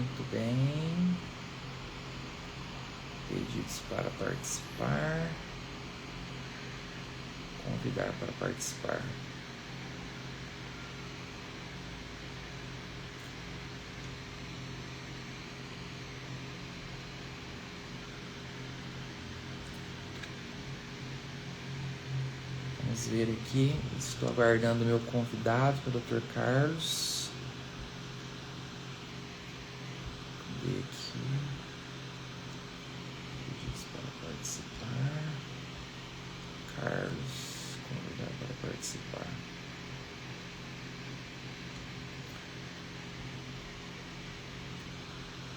Muito bem. Pedidos para participar. Convidar para participar. Vamos ver aqui. Estou aguardando o meu convidado, que é o Dr. Carlos. Cadê aqui? Pedidos para participar. Carlos, convidar para participar.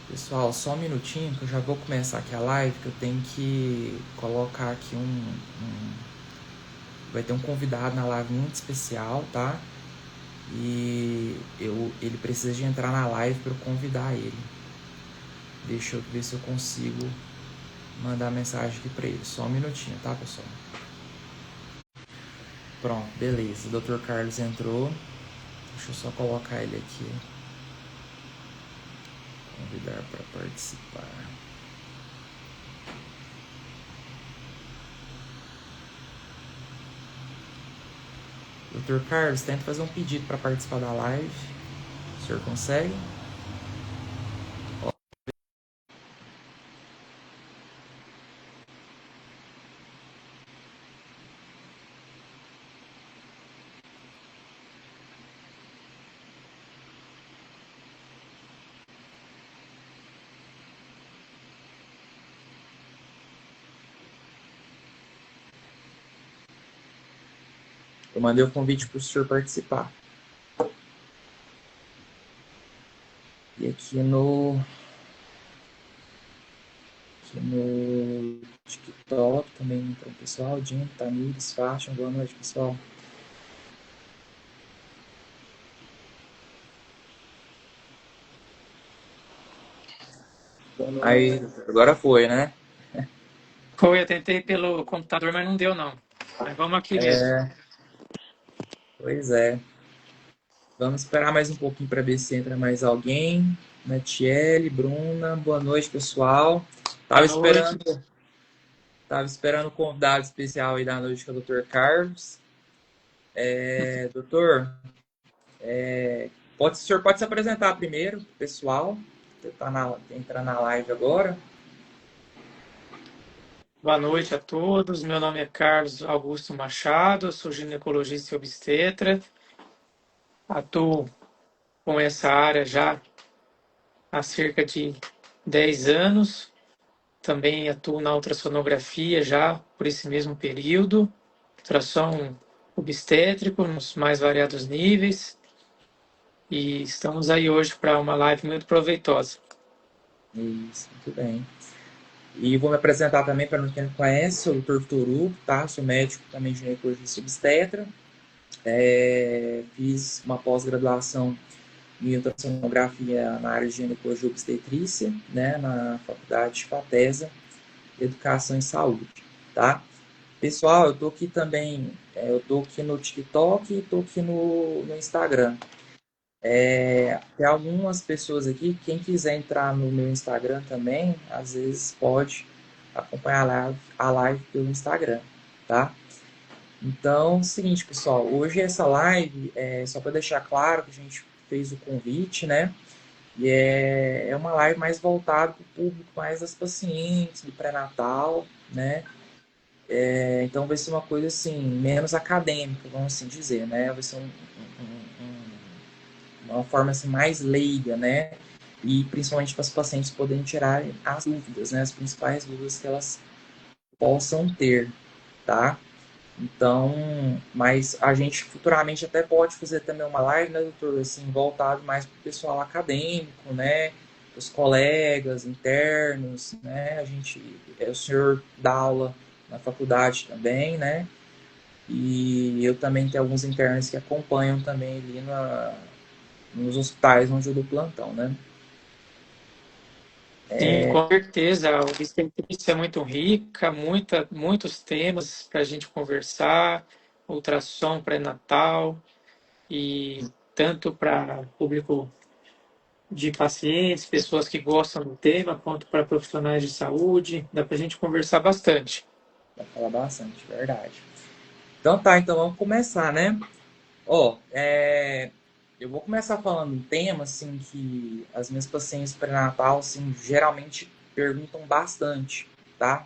Pessoal, só um minutinho que eu já vou começar aqui a live, que eu tenho que colocar aqui vai ter um convidado na live muito especial, tá? E ele precisa de entrar na live para eu convidar ele. Deixa eu ver se eu consigo mandar mensagem aqui para ele. Só um minutinho, tá, pessoal? Pronto, beleza. O Dr. Carlos entrou. Deixa eu só colocar ele aqui. Convidar para participar. Dr. Carlos, tenta fazer um pedido para participar da live. O senhor consegue? Eu mandei o convite para o senhor participar. E aqui no TikTok também entrou o pessoal. Dinho, Tamires, Fashion. Boa noite, pessoal. Aí, agora foi, né? Foi, eu tentei pelo computador, mas não deu, não. Mas vamos aqui mesmo. Pois é. Vamos esperar mais um pouquinho para ver se entra mais alguém. Natiele, Bruna, boa noite, pessoal. Boa noite. Tava esperando o convidado especial aí da noite, que é o Dr. Carlos. Doutor, o senhor pode se apresentar primeiro, pessoal. Você entra na live agora. Boa noite a todos. Meu nome é Carlos Augusto Machado, eu sou ginecologista e obstetra. Atuo com essa área já há cerca de 10 anos. Também atuo na ultrassonografia já por esse mesmo período. Ultrassom obstétrico nos mais variados níveis. E estamos aí hoje para uma live muito proveitosa. Isso, muito bem. E vou me apresentar também para quem não conhece, sou o Dr. Vitor Hugo, tá? Sou médico também ginecologista e obstetra. Fiz uma pós-graduação em ultrassonografia na área de ginecologia e obstetrícia, né? Na Faculdade de FATESA, Educação e Saúde, tá? Pessoal, eu tô aqui também, eu tô aqui no TikTok e tô aqui no Instagram. Tem algumas pessoas aqui, quem quiser entrar no meu Instagram também, às vezes pode acompanhar a live pelo Instagram, tá? Então, é o seguinte, pessoal, hoje essa live, só para deixar claro que a gente fez o convite, né? E é uma live mais voltada para o público, mais das pacientes, do pré-natal, né? Então vai ser uma coisa assim, menos acadêmica, vamos assim dizer, né? Vai ser uma forma assim, mais leiga, né? E principalmente para os pacientes poderem tirar as dúvidas, né? As principais dúvidas que elas possam ter, tá? Então, mas a gente futuramente até pode fazer também uma live, né, doutor, assim, voltado mais para o pessoal acadêmico, né? Os colegas internos, né? O senhor dá aula na faculdade também, né? E eu também tenho alguns internos que acompanham também ali nos hospitais onde eu dou plantão, né? Sim, com certeza. A obstetrícia é muito rica, muitos temas para a gente conversar, ultrassom pré-natal, e tanto para público de pacientes, pessoas que gostam do tema, quanto para profissionais de saúde. Dá para a gente conversar bastante. Vai falar bastante, verdade. Então tá, então vamos começar, né? Ó, eu vou começar falando um tema, assim, que as minhas pacientes pré-natal, assim, geralmente perguntam bastante, tá?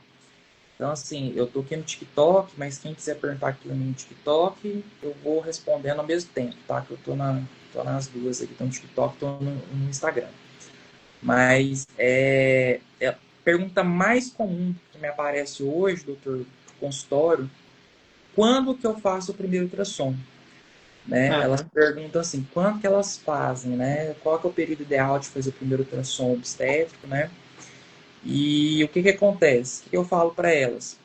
Então, assim, eu tô aqui no TikTok, mas quem quiser perguntar aqui no TikTok, eu vou respondendo ao mesmo tempo, tá? Que eu tô nas duas aqui, tô no TikTok, tô no Instagram. Mas a pergunta mais comum que me aparece hoje, doutor, no consultório, quando que eu faço o primeiro ultrassom? Né? Elas Aham. perguntam assim, quando que elas fazem, né? Qual que é o período ideal de fazer o primeiro ultrassom obstétrico, né? E o que que acontece? O que eu falo para elas?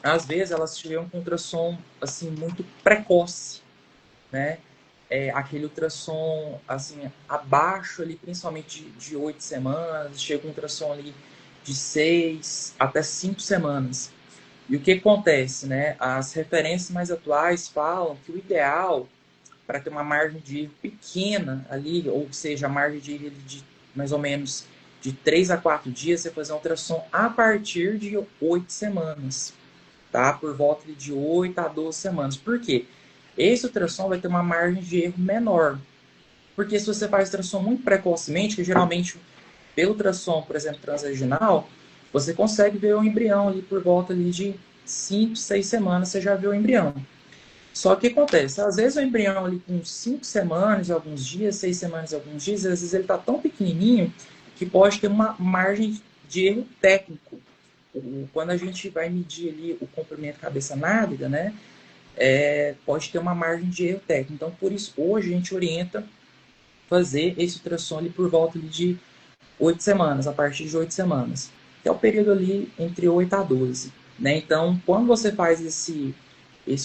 Às vezes elas chegam com ultrassom assim muito precoce, né? Aquele ultrassom assim abaixo ali, principalmente de 8 semanas, chega um ultrassom ali de 6 até 5 semanas. E o que acontece, né? As referências mais atuais falam que o ideal para ter uma margem de erro pequena ali, ou seja, a margem de erro de mais ou menos de 3 a 4 dias, você fazer um ultrassom a partir de 8 semanas, tá? Por volta de 8 a 12 semanas. Por quê? Esse ultrassom vai ter uma margem de erro menor. Porque se você faz ultrassom muito precocemente, que geralmente pelo ultrassom, por exemplo, transvaginal, você consegue ver o embrião ali por volta ali de 5, 6 semanas, você já viu o embrião. Só que acontece, às vezes o embrião ali com 5 semanas, alguns dias, 6 semanas, alguns dias, às vezes ele está tão pequenininho que pode ter uma margem de erro técnico. Quando a gente vai medir ali o comprimento cabeça-nádega, né, pode ter uma margem de erro técnico. Então, por isso, hoje a gente orienta fazer esse ultrassom ali por volta ali de 8 semanas, a partir de 8 semanas, que é o período ali entre 8 a 12. Né? Então, quando você faz esse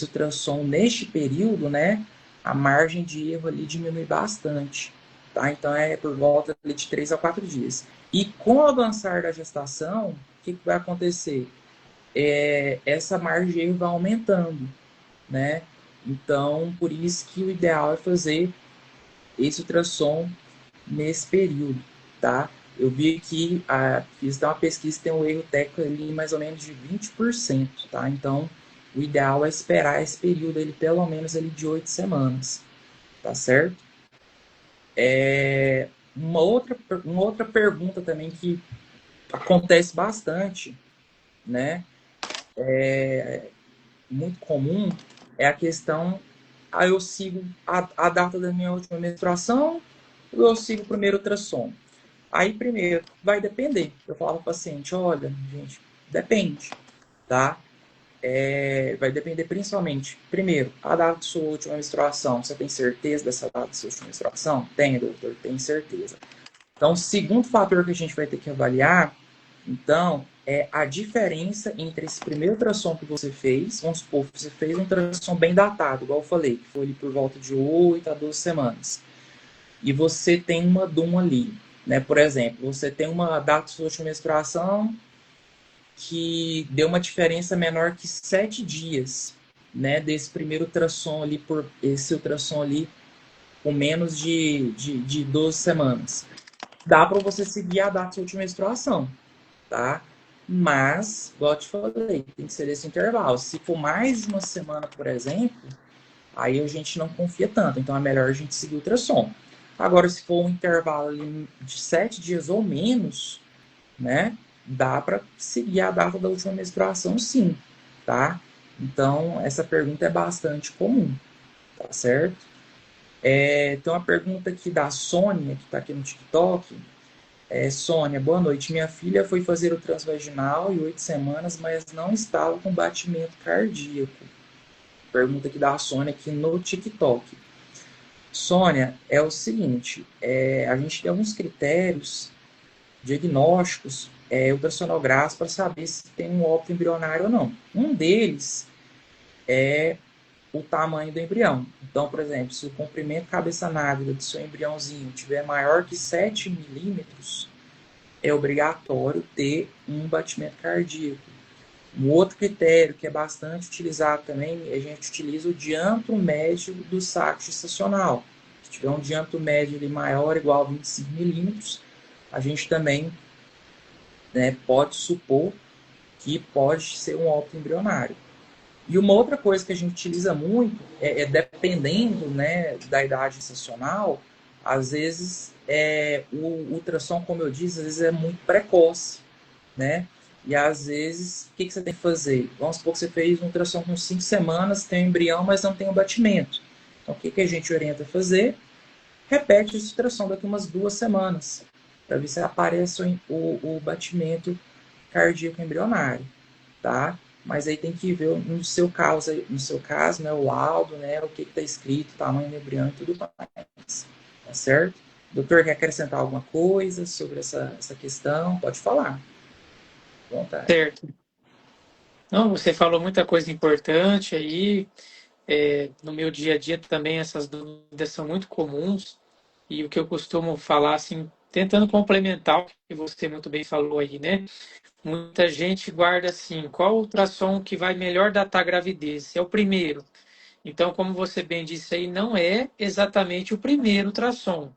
ultrassom neste período, né, a margem de erro ali diminui bastante. Tá? Então, é por volta de 3 a 4 dias. E com o avançar da gestação, o que vai acontecer? Essa margem de erro vai aumentando. Né? Então, por isso que o ideal é fazer esse ultrassom nesse período, tá? Eu vi que fiz uma pesquisa que tem um erro técnico ali mais ou menos de 20%, tá? Então, o ideal é esperar esse período ali, pelo menos ali de 8 semanas, tá certo? Uma outra pergunta também que acontece bastante, né? Muito comum, é a questão, eu sigo a data da minha última menstruação ou eu sigo o primeiro ultrassom? Aí, primeiro, vai depender. Eu falo para o paciente, olha, gente, depende, tá? Vai depender principalmente, primeiro, a data da sua última menstruação. Você tem certeza dessa data da sua última menstruação? Tenho, doutor, tenho certeza. Então, o segundo fator que a gente vai ter que avaliar, então, é a diferença entre esse primeiro ultrassom que você fez, vamos supor, você fez um ultrassom bem datado, igual eu falei, que foi ali por volta de 8 a 12 semanas, e você tem uma DUM ali, né? Por exemplo, você tem uma data de sua última menstruação que deu uma diferença menor que 7 dias, né? Desse primeiro ultrassom ali, por esse ultrassom ali, com menos de 12 semanas. Dá para você seguir a data de sua última menstruação, tá? Mas, igual eu te falei, tem que ser esse intervalo. Se for mais de uma semana, por exemplo, aí a gente não confia tanto. Então é melhor a gente seguir o ultrassom. Agora, se for um intervalo de 7 dias ou menos, né? Dá para seguir a data da última menstruação, sim, tá? Então, essa pergunta é bastante comum, tá certo? Tem uma pergunta aqui da Sônia, que está aqui no TikTok. Sônia, boa noite. Minha filha foi fazer o transvaginal e 8 semanas, mas não estava com batimento cardíaco. Pergunta aqui da Sônia aqui no TikTok. Sônia, é o seguinte, a gente tem alguns critérios diagnósticos ultrassonográficos para saber se tem um óbito embrionário ou não. Um deles é o tamanho do embrião. Então, por exemplo, se o comprimento cabeça-nádega do seu embriãozinho tiver maior que 7 milímetros, é obrigatório ter um batimento cardíaco. Um outro critério que é bastante utilizado também, a gente utiliza o diâmetro médio do saco gestacional. Se tiver um diâmetro médio ali maior ou igual a 25 milímetros, a gente também, né, pode supor que pode ser um óbito embrionário. E uma outra coisa que a gente utiliza muito dependendo, né, da idade gestacional, às vezes o ultrassom, como eu disse, às vezes é muito precoce, né? E às vezes, o que você tem que fazer? Vamos supor que você fez um ultrassom com 5 semanas, tem um embrião, mas não tem um batimento. Então, o que a gente orienta a fazer? Repete esse ultrassom daqui umas 2 semanas, para ver se aparece o batimento cardíaco embrionário, tá? Mas aí tem que ver no seu caso, né, o laudo, né, o que está escrito, tamanho do embrião e tudo mais, tá certo? Doutor, quer acrescentar alguma coisa sobre essa questão? Pode falar, à vontade. Certo. Não, você falou muita coisa importante aí. No meu dia a dia também essas dúvidas são muito comuns. E o que eu costumo falar, assim, tentando complementar o que você muito bem falou aí, né? Muita gente guarda assim, qual ultrassom que vai melhor datar a gravidez? É o primeiro. Então, como você bem disse aí, não é exatamente o primeiro ultrassom.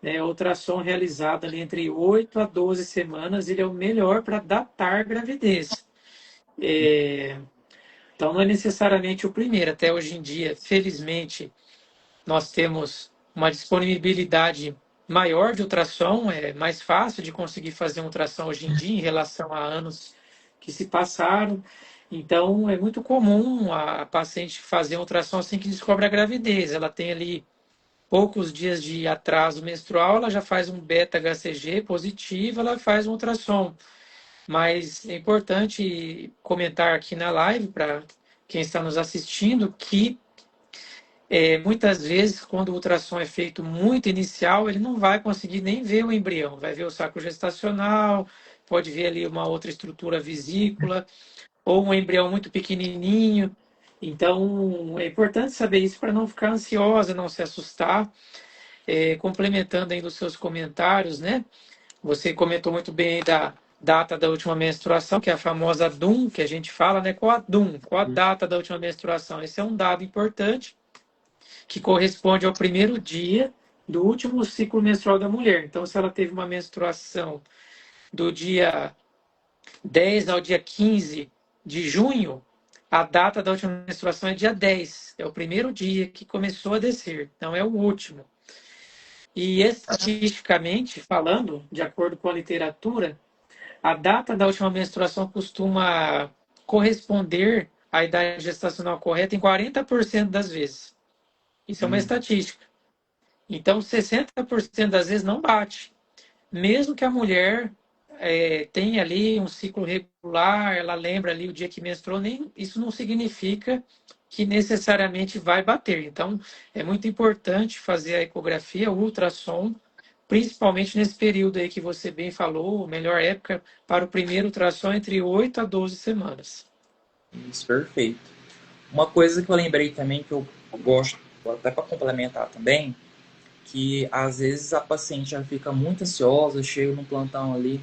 Né? O ultrassom realizado ali entre 8 a 12 semanas, ele é o melhor para datar a gravidez. Então, não é necessariamente o primeiro. Até hoje em dia, felizmente, nós temos uma disponibilidade maior de ultrassom, é mais fácil de conseguir fazer um ultrassom hoje em dia em relação a anos que se passaram. Então, é muito comum a paciente fazer um ultrassom assim que descobre a gravidez. Ela tem ali poucos dias de atraso menstrual, ela já faz um beta-HCG positivo, ela faz um ultrassom. Mas é importante comentar aqui na live para quem está nos assistindo que muitas vezes, quando o ultrassom é feito muito inicial, ele não vai conseguir nem ver o embrião, vai ver o saco gestacional, pode ver ali uma outra estrutura vesícula, ou um embrião muito pequenininho. Então, é importante saber isso para não ficar ansiosa, não se assustar. Complementando aí dos seus comentários, né? Você comentou muito bem da data da última menstruação, que é a famosa DUM, que a gente fala, né? Qual a DUM? Qual a data da última menstruação? Esse é um dado importante que corresponde ao primeiro dia do último ciclo menstrual da mulher. Então, se ela teve uma menstruação do dia 10 ao dia 15 de junho, a data da última menstruação é dia 10. É o primeiro dia que começou a descer, não é o último. E estatisticamente falando, de acordo com a literatura, a data da última menstruação costuma corresponder à idade gestacional correta em 40% das vezes. Isso é uma estatística. Então, 60% das vezes não bate. Mesmo que a mulher tenha ali um ciclo regular, ela lembra ali o dia que menstruou, nem, isso não significa que necessariamente vai bater. Então, é muito importante fazer a ecografia, o ultrassom, principalmente nesse período aí que você bem falou, melhor época para o primeiro ultrassom entre 8 a 12 semanas. Isso, perfeito. Uma coisa que eu lembrei também, que eu gosto, até para complementar também, que às vezes a paciente já fica muito ansiosa, chega num plantão ali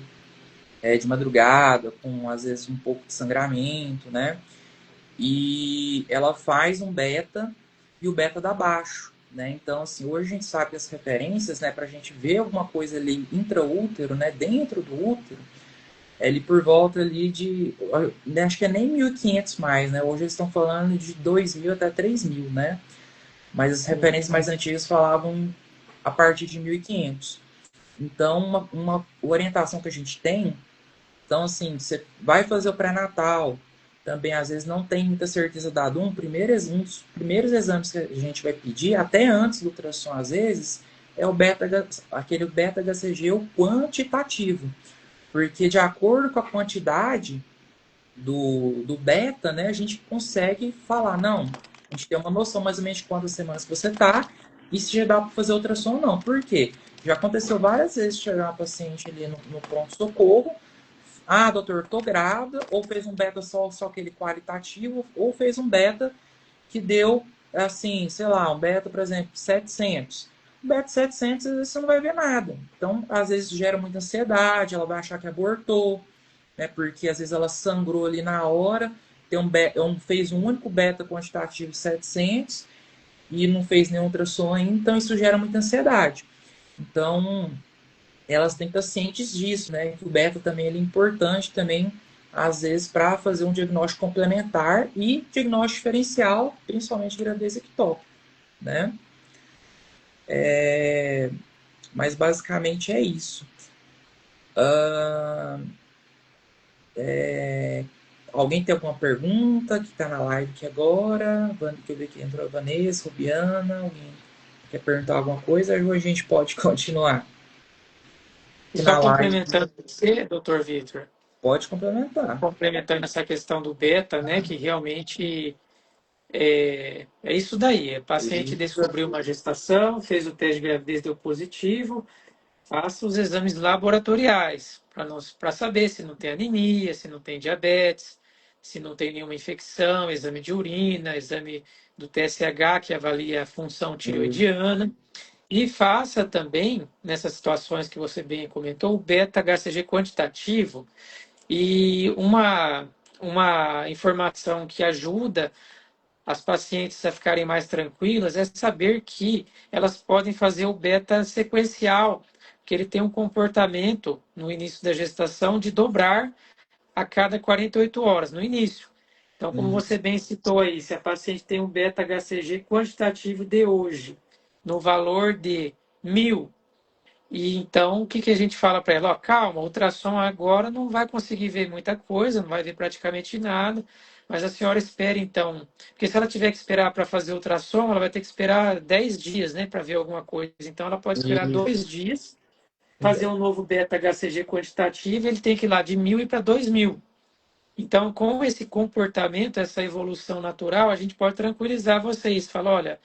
de madrugada, com às vezes um pouco de sangramento, né? E ela faz um beta e o beta dá baixo, né? Então, assim, hoje a gente sabe as referências, né, para a gente ver alguma coisa ali intraútero, né, dentro do útero, ele por volta ali de, acho que é nem 1.500 mais, né? Hoje eles estão falando de 2.000 até 3.000, né? Mas as referências mais antigas falavam a partir de 1.500. Então, uma orientação que a gente tem, então, assim, você vai fazer o pré-natal, também às vezes não tem muita certeza dado. Um dos primeiros exames que a gente vai pedir, até antes do ultrassom, às vezes, é aquele beta-HCG, o quantitativo. Porque de acordo com a quantidade do beta, né, a gente consegue falar, não, a gente tem uma noção mais ou menos de quantas semanas você está e se já dá para fazer ultrassom ou não. Por quê? Já aconteceu várias vezes chegar uma paciente ali no pronto-socorro, ah, doutor, tô grávida, ou fez um beta só aquele qualitativo, ou fez um beta que deu, assim, sei lá, um beta, por exemplo, 700. Um beta 700, às vezes você não vai ver nada. Então, às vezes gera muita ansiedade, ela vai achar que abortou, né? Porque às vezes ela sangrou ali na hora, fez um único beta quantitativo 700, e não fez nenhum ultrassom ainda, então isso gera muita ansiedade. Então, elas têm que estar cientes disso, né? Que o beta também ele é importante também, às vezes, para fazer um diagnóstico complementar e diagnóstico diferencial, principalmente gravidez ectópica, né? Mas basicamente é isso. Alguém tem alguma pergunta que está na live aqui agora? Deixa eu ver aqui, entrou a Vanessa, Rubiana, alguém quer perguntar alguma coisa? Ou a gente pode continuar E aqui só na live? complementando você, doutor Vitor, Pode complementar. complementando essa questão do beta, né, que realmente é isso daí. O paciente descobriu uma gestação, fez o teste de gravidez, deu positivo, faça os exames laboratoriais para saber se não tem anemia, se não tem diabetes, se não tem nenhuma infecção, exame de urina, exame do TSH, que avalia a função tireoidiana. E faça também, nessas situações que você bem comentou, o beta-HCG quantitativo. E uma informação que ajuda as pacientes a ficarem mais tranquilas é saber que elas podem fazer o beta sequencial, que ele tem um comportamento no início da gestação de dobrar a cada 48 horas, no início. Então, como você Isso. bem citou aí, se a paciente tem um beta-HCG quantitativo de hoje, no valor de 1.000, e então, o que, que a gente fala para ela? Ó, calma, o ultrassom agora não vai conseguir ver muita coisa, não vai ver praticamente nada, mas a senhora espera então, porque se ela tiver que esperar para fazer o ultrassom, ela vai ter que esperar 10 dias, né, para ver alguma coisa. Então, ela pode esperar Isso. 2 dias, fazer um novo beta-HCG quantitativo, ele tem que ir lá de 1.000 e para 2.000. Então, com esse comportamento, essa evolução natural, a gente pode tranquilizar vocês. Fala, olha,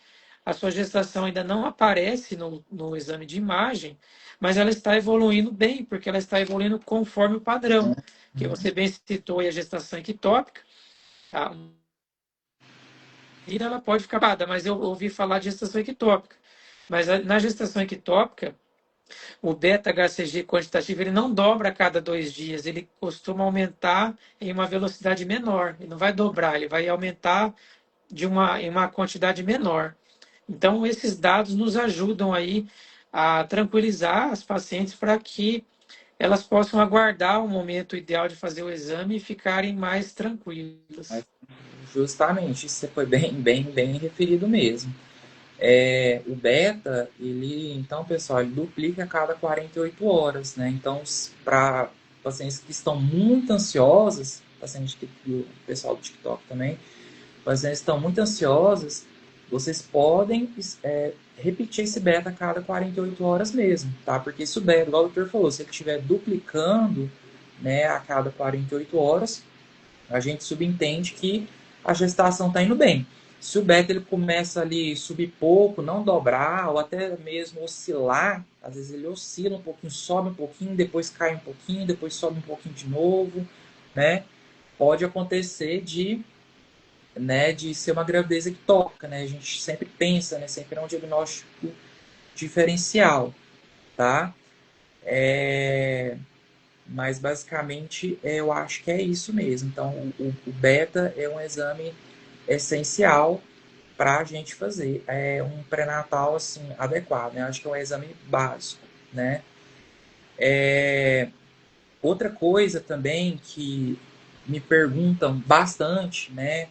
a sua gestação ainda não aparece no exame de imagem, mas ela está evoluindo bem, porque ela está evoluindo conforme o padrão, que você bem citou aí a gestação ectópica. A mulher, ela pode ficar parada, mas eu ouvi falar de gestação ectópica. Mas na gestação ectópica, o beta-HCG quantitativo ele não dobra a cada 2 dias, ele costuma aumentar em uma velocidade menor. Ele não vai dobrar, ele vai aumentar em uma quantidade menor. Então, esses dados nos ajudam aí a tranquilizar as pacientes para que elas possam aguardar o momento ideal de fazer o exame e ficarem mais tranquilas. Justamente, isso foi bem referido mesmo. O beta, ele, então, pessoal, ele duplica a cada 48 horas, né? Então, para pacientes que estão muito ansiosas, pacientes que o pessoal do TikTok também, pacientes que estão muito ansiosas, vocês podem repetir esse beta a cada 48 horas mesmo, tá? Porque se o beta, igual o doutor falou, se ele estiver duplicando, né, a cada 48 horas, a gente subentende que a gestação está indo bem. Se o beta ele começa ali a subir pouco, não dobrar, ou até mesmo oscilar, às vezes ele oscila um pouquinho, sobe um pouquinho, depois cai um pouquinho, depois sobe um pouquinho de novo, né? Pode acontecer de ser uma gravidez ectópica, né? A gente sempre pensa, né? Sempre é um diagnóstico diferencial, tá? Mas basicamente eu acho que é isso mesmo. Então o beta é um exame essencial para a gente fazer. É um pré-natal assim, adequado, né? Acho que é um exame básico, né? Outra coisa também que me perguntam bastante, né?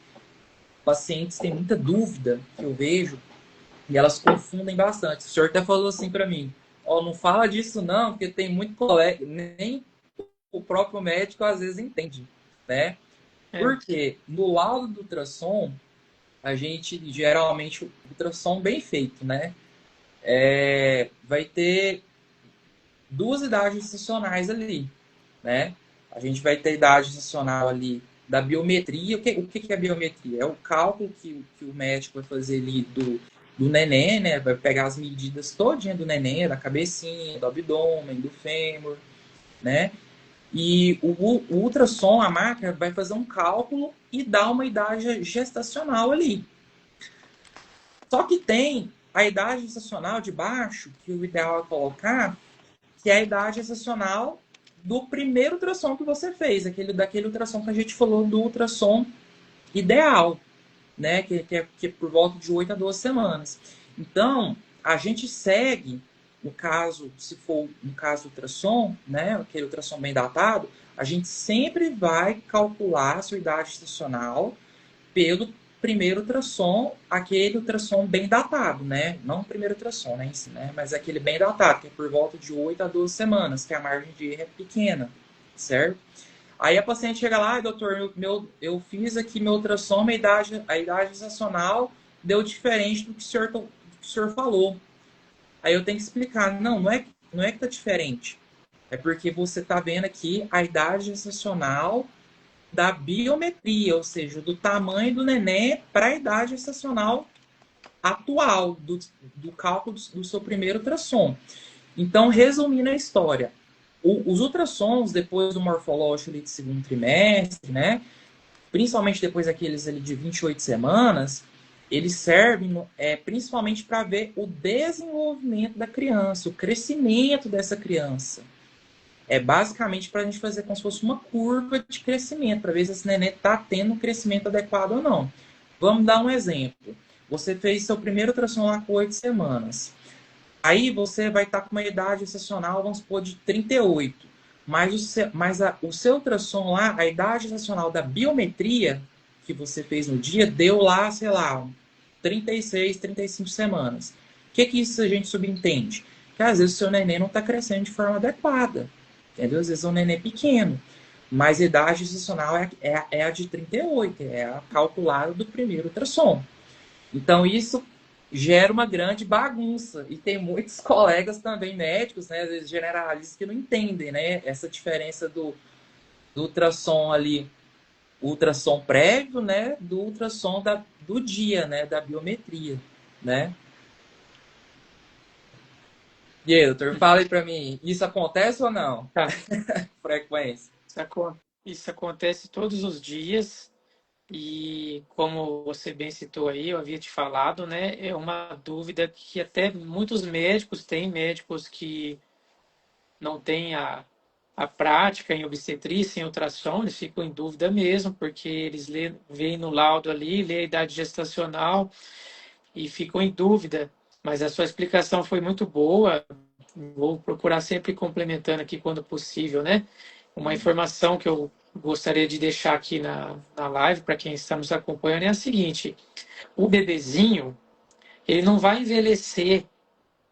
Pacientes têm muita dúvida que eu vejo e elas confundem bastante. O senhor até falou assim para mim, ó, não fala disso não, porque tem muito colega, nem o próprio médico às vezes entende, né? É. Porque no laudo do ultrassom, a gente geralmente o ultrassom bem feito, né? Vai ter duas idades gestacionais ali, né? A gente vai ter a idade gestacional ali da biometria. O que é biometria? É o cálculo que o médico vai fazer ali do neném, né? Vai pegar as medidas todinha do neném, da cabecinha, do abdômen, do fêmur, né? E o ultrassom, a máquina, vai fazer um cálculo e dar uma idade gestacional ali. Só que tem a idade gestacional de baixo, que o ideal é colocar, que é a idade gestacional do primeiro ultrassom que você fez, daquele ultrassom que a gente falou do ultrassom ideal, né, que é por volta de 8 a 12 semanas. Então, a gente segue, no caso, se for no caso do ultrassom, né, aquele ultrassom bem datado, a gente sempre vai calcular a sua idade gestacional pelo primeiro ultrassom, aquele ultrassom bem datado, né? Não o primeiro ultrassom, né? Mas aquele bem datado, que é por volta de 8 a 12 semanas, que a margem de erro é pequena, certo? Aí a paciente chega lá, doutor, eu fiz aqui meu ultrassom, a idade gestacional deu diferente do que o senhor falou. Aí eu tenho que explicar, não é que tá diferente. É porque você está vendo aqui a idade gestacional da biometria, ou seja, do tamanho do neném para a idade gestacional atual, do cálculo do seu primeiro ultrassom. Então, resumindo a história, os ultrassons, depois do morfológico ali de segundo trimestre, né, principalmente depois daqueles ali de 28 semanas, eles servem principalmente para ver o desenvolvimento da criança, o crescimento dessa criança. É basicamente para a gente fazer como se fosse uma curva de crescimento, para ver se esse neném está tendo um crescimento adequado ou não. Vamos dar um exemplo. Você fez seu primeiro ultrassom lá com 8 semanas. Aí você vai estar com uma idade gestacional, vamos supor, de 38. O seu ultrassom lá, a idade gestacional da biometria que você fez no dia, deu lá, sei lá, 36, 35 semanas. O que isso a gente subentende? Que às vezes o seu neném não está crescendo de forma adequada. Entendeu? Às vezes é um neném pequeno. Mas a idade gestacional é a de 38, é a calculada do primeiro ultrassom. Então, isso gera uma grande bagunça. E tem muitos colegas também médicos, né, às vezes generalistas, que não entendem, né, essa diferença do ultrassom ali, o ultrassom prévio, né, do ultrassom do dia, né, da biometria, né. E aí, doutor, fala aí pra mim, isso acontece ou não? Tá. Frequência. Isso acontece todos os dias e, como você bem citou aí, eu havia te falado, né? É uma dúvida que até muitos médicos têm, médicos que não têm a prática em obstetrícia, em ultrassom, eles ficam em dúvida mesmo, porque eles veem no laudo ali, lê a idade gestacional e ficam em dúvida. Mas a sua explicação foi muito boa. Vou procurar sempre complementando aqui quando possível, né? Uma informação que eu gostaria de deixar aqui na live para quem está nos acompanhando é a seguinte: o bebezinho, ele não vai envelhecer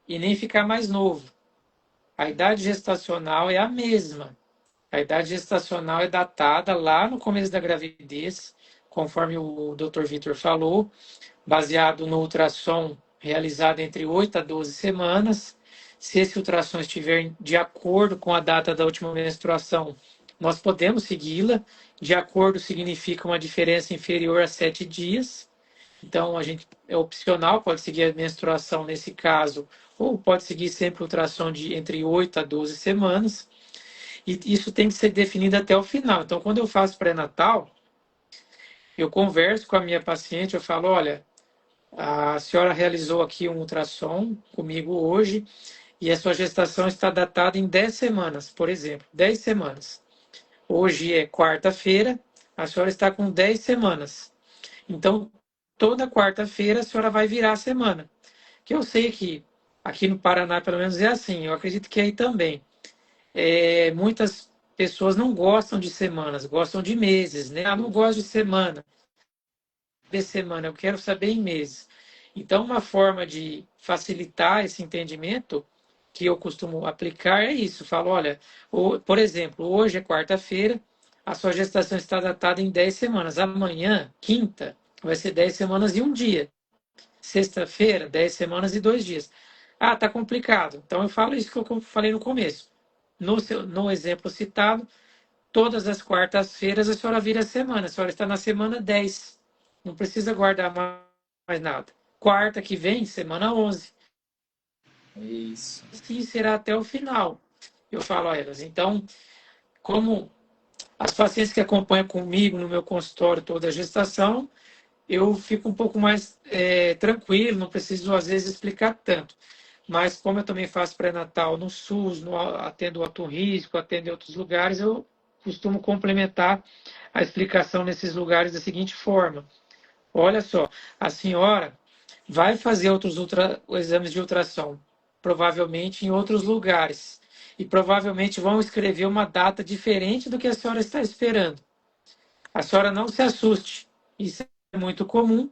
e nem ficar mais novo. A idade gestacional é a mesma. A idade gestacional é datada lá no começo da gravidez, conforme o Dr. Vitor falou, baseado no ultrassom realizado entre 8 a 12 semanas. Se esse ultrassom estiver de acordo com a data da última menstruação, nós podemos segui-la. De acordo significa uma diferença inferior a 7 dias. Então, a gente é opcional, pode seguir a menstruação nesse caso, ou pode seguir sempre o ultrassom de entre 8 a 12 semanas. E isso tem que ser definido até o final. Então, quando eu faço pré-natal, eu converso com a minha paciente, eu falo, olha, a senhora realizou aqui um ultrassom comigo hoje e a sua gestação está datada em 10 semanas, por exemplo, 10 semanas. Hoje é quarta-feira, a senhora está com 10 semanas. Então, toda quarta-feira a senhora vai virar a semana. Que eu sei que aqui no Paraná, pelo menos, é assim, eu acredito que aí também. Muitas pessoas não gostam de semanas, gostam de meses, né? Ah, não gosto de semana. De semana, eu quero saber em meses. Então, uma forma de facilitar esse entendimento que eu costumo aplicar é isso. Falo, olha, por exemplo, hoje é quarta-feira, a sua gestação está datada em 10 semanas. Amanhã, quinta, vai ser 10 semanas e um dia. Sexta-feira, 10 semanas e 2 dias. Ah, tá complicado. Então, eu falo isso que eu falei no começo. No exemplo citado, todas as quartas-feiras a senhora vira a semana. A senhora está na semana 10. Não precisa guardar mais nada. Quarta que vem, semana 11. Isso. E será até o final. Eu falo a elas. Então, como as pacientes que acompanham comigo no meu consultório toda a gestação, eu fico um pouco mais tranquilo, não preciso às vezes explicar tanto. Mas como eu também faço pré-natal no SUS, atendo alto risco, atendo em outros lugares, eu costumo complementar a explicação nesses lugares da seguinte forma. Olha só, a senhora vai fazer outros exames de ultrassom, provavelmente em outros lugares. E provavelmente vão escrever uma data diferente do que a senhora está esperando. A senhora não se assuste. Isso é muito comum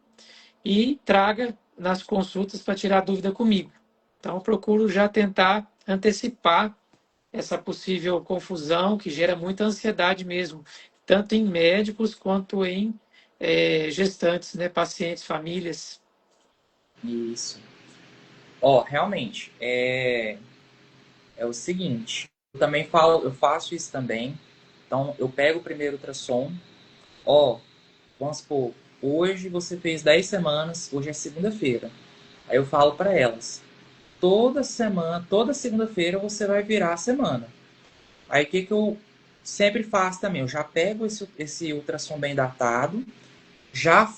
e traga nas consultas para tirar dúvida comigo. Então, eu procuro já tentar antecipar essa possível confusão que gera muita ansiedade mesmo, tanto em médicos quanto em gestantes, né, pacientes, famílias. Isso. Ó, realmente, é o seguinte, eu também falo, eu faço isso também. Então, eu pego o primeiro ultrassom, ó, vamos supor, hoje você fez 10 semanas, hoje é segunda-feira. Aí eu falo para elas, toda semana, toda segunda-feira você vai virar a semana. Aí o que que eu sempre faço também? Eu já pego esse ultrassom bem datado, já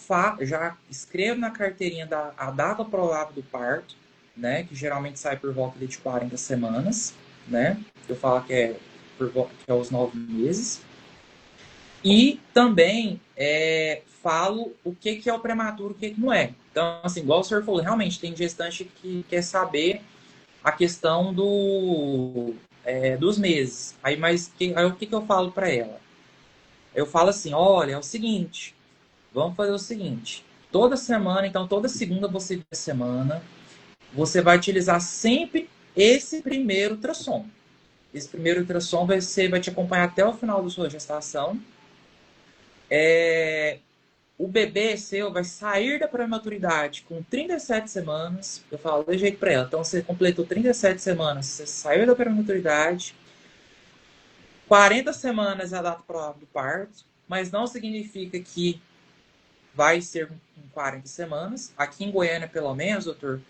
escrevo na carteirinha a data provável do parto, né? Que geralmente sai por volta de 40 semanas, né? Eu falo que é que é os 9 meses. E também falo o que é o prematuro, o que não é. Então, assim, igual o senhor falou, realmente tem gestante que quer saber a questão dos meses. Aí o que eu falo para ela? Eu falo assim, olha, é o seguinte, vamos fazer o seguinte. Toda semana, então toda segunda você vê a semana, você vai utilizar sempre esse primeiro ultrassom. Esse primeiro ultrassom vai te acompanhar até o final da sua gestação. O bebê seu vai sair da prematuridade com 37 semanas. Eu falo de jeito para ela. Então você completou 37 semanas, você saiu da prematuridade. 40 semanas é a data provável do parto, mas não significa que vai ser em 40 semanas. Aqui em Goiânia, pelo menos, doutor,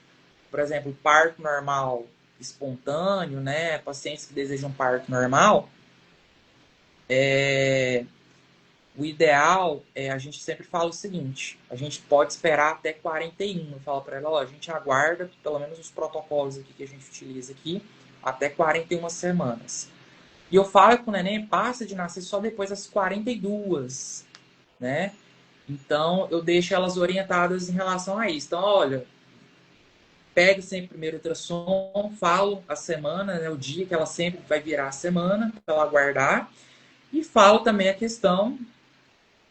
por exemplo, parto normal espontâneo, né? Pacientes que desejam parto normal, o ideal a gente sempre fala o seguinte: a gente pode esperar até 41. Eu falo para ela, ó, a gente aguarda, pelo menos os protocolos aqui que a gente utiliza aqui, até 41 semanas. E eu falo que o neném passa de nascer só depois das 42, né? Então, eu deixo elas orientadas em relação a isso. Então, olha, pego sempre o primeiro ultrassom, falo a semana, né, o dia que ela sempre vai virar a semana, para ela aguardar. E falo também a questão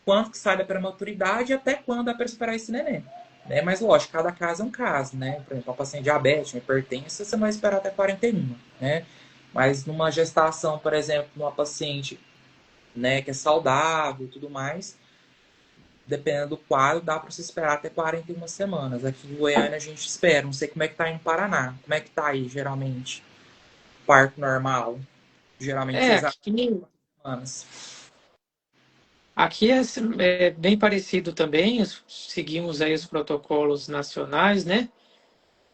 quanto que sai da prematuridade e até quando dá para esperar esse neném. Né? Mas, lógico, cada caso é um caso, né? Por exemplo, uma paciente diabética, hipertensa, você vai esperar até 41, né? Mas numa gestação, por exemplo, numa paciente, né, que é saudável e tudo mais, dependendo do quadro, dá para se esperar até 41 semanas. Aqui em Goiânia a gente espera. Não sei como é que tá aí no Paraná. Como é que tá aí, geralmente? Parto normal. Geralmente vocês acham Aqui, semanas. aqui é bem parecido também, seguimos aí os protocolos nacionais, né?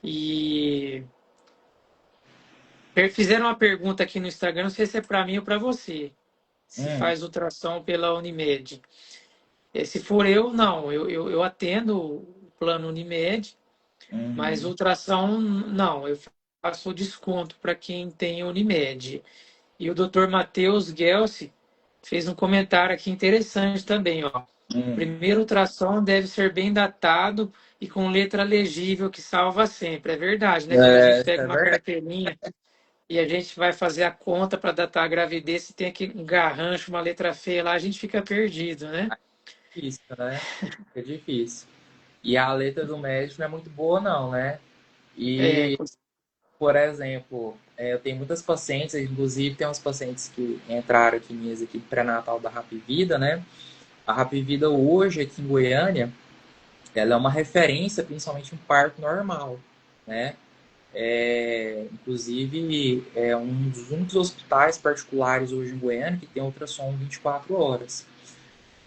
E fizeram uma pergunta aqui no Instagram, não sei se é para mim ou para você, se Hum, faz ultrassom pela Unimed. Se for eu, não, eu atendo o plano Unimed, mas uhum. ultrassom, não, eu faço desconto para quem tem Unimed. E o Dr. Matheus Gelsi fez um comentário aqui interessante também, ó. Hum. Primeiro ultrassom deve ser bem datado e com letra legível que salva sempre. É verdade, né? Quando a gente Isso pega é uma verdade. carteirinha e a gente vai fazer a conta para datar a gravidez, se tem aqui um garrancho, uma letra feia lá, a gente fica perdido, né? Difícil, né? É difícil. E a letra do médico não é muito boa, não, né? É, E, por exemplo, eu tenho muitas pacientes, inclusive tem uns pacientes que entraram aqui minhas aqui do pré-natal da Rap Vida, né? A Rap Vida hoje, aqui em Goiânia, ela é uma referência, principalmente em parto normal, né? Inclusive, é um dos únicos hospitais particulares hoje em Goiânia que tem ultrassom 24 horas,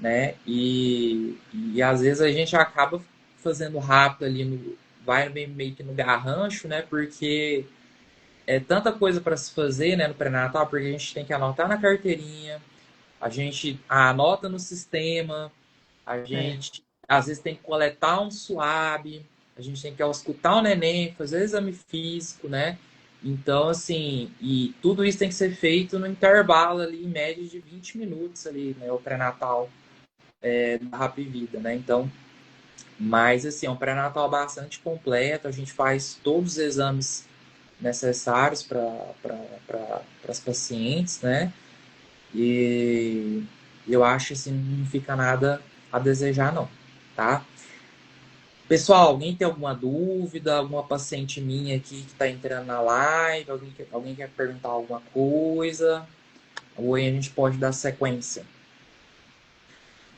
né? E às vezes a gente acaba fazendo rápido ali, vai meio que no garrancho, né? Porque é tanta coisa para se fazer, né, no pré-natal, porque a gente tem que anotar na carteirinha, a gente anota no sistema, a é. gente às vezes tem que coletar um suave, a gente tem que auscultar o neném, fazer exame físico, né? Então, assim, e tudo isso tem que ser feito no intervalo ali, em média de 20 minutos ali, né? O pré-natal da Rap Vida, né? Então, Mas, assim, é um pré-natal bastante completo. A gente faz todos os exames necessários para as pacientes, né? E eu acho assim, não fica nada a desejar, não, tá? Pessoal, alguém tem alguma dúvida? Alguma paciente minha aqui que está entrando na live? Alguém quer perguntar alguma coisa? Ou aí a gente pode dar sequência.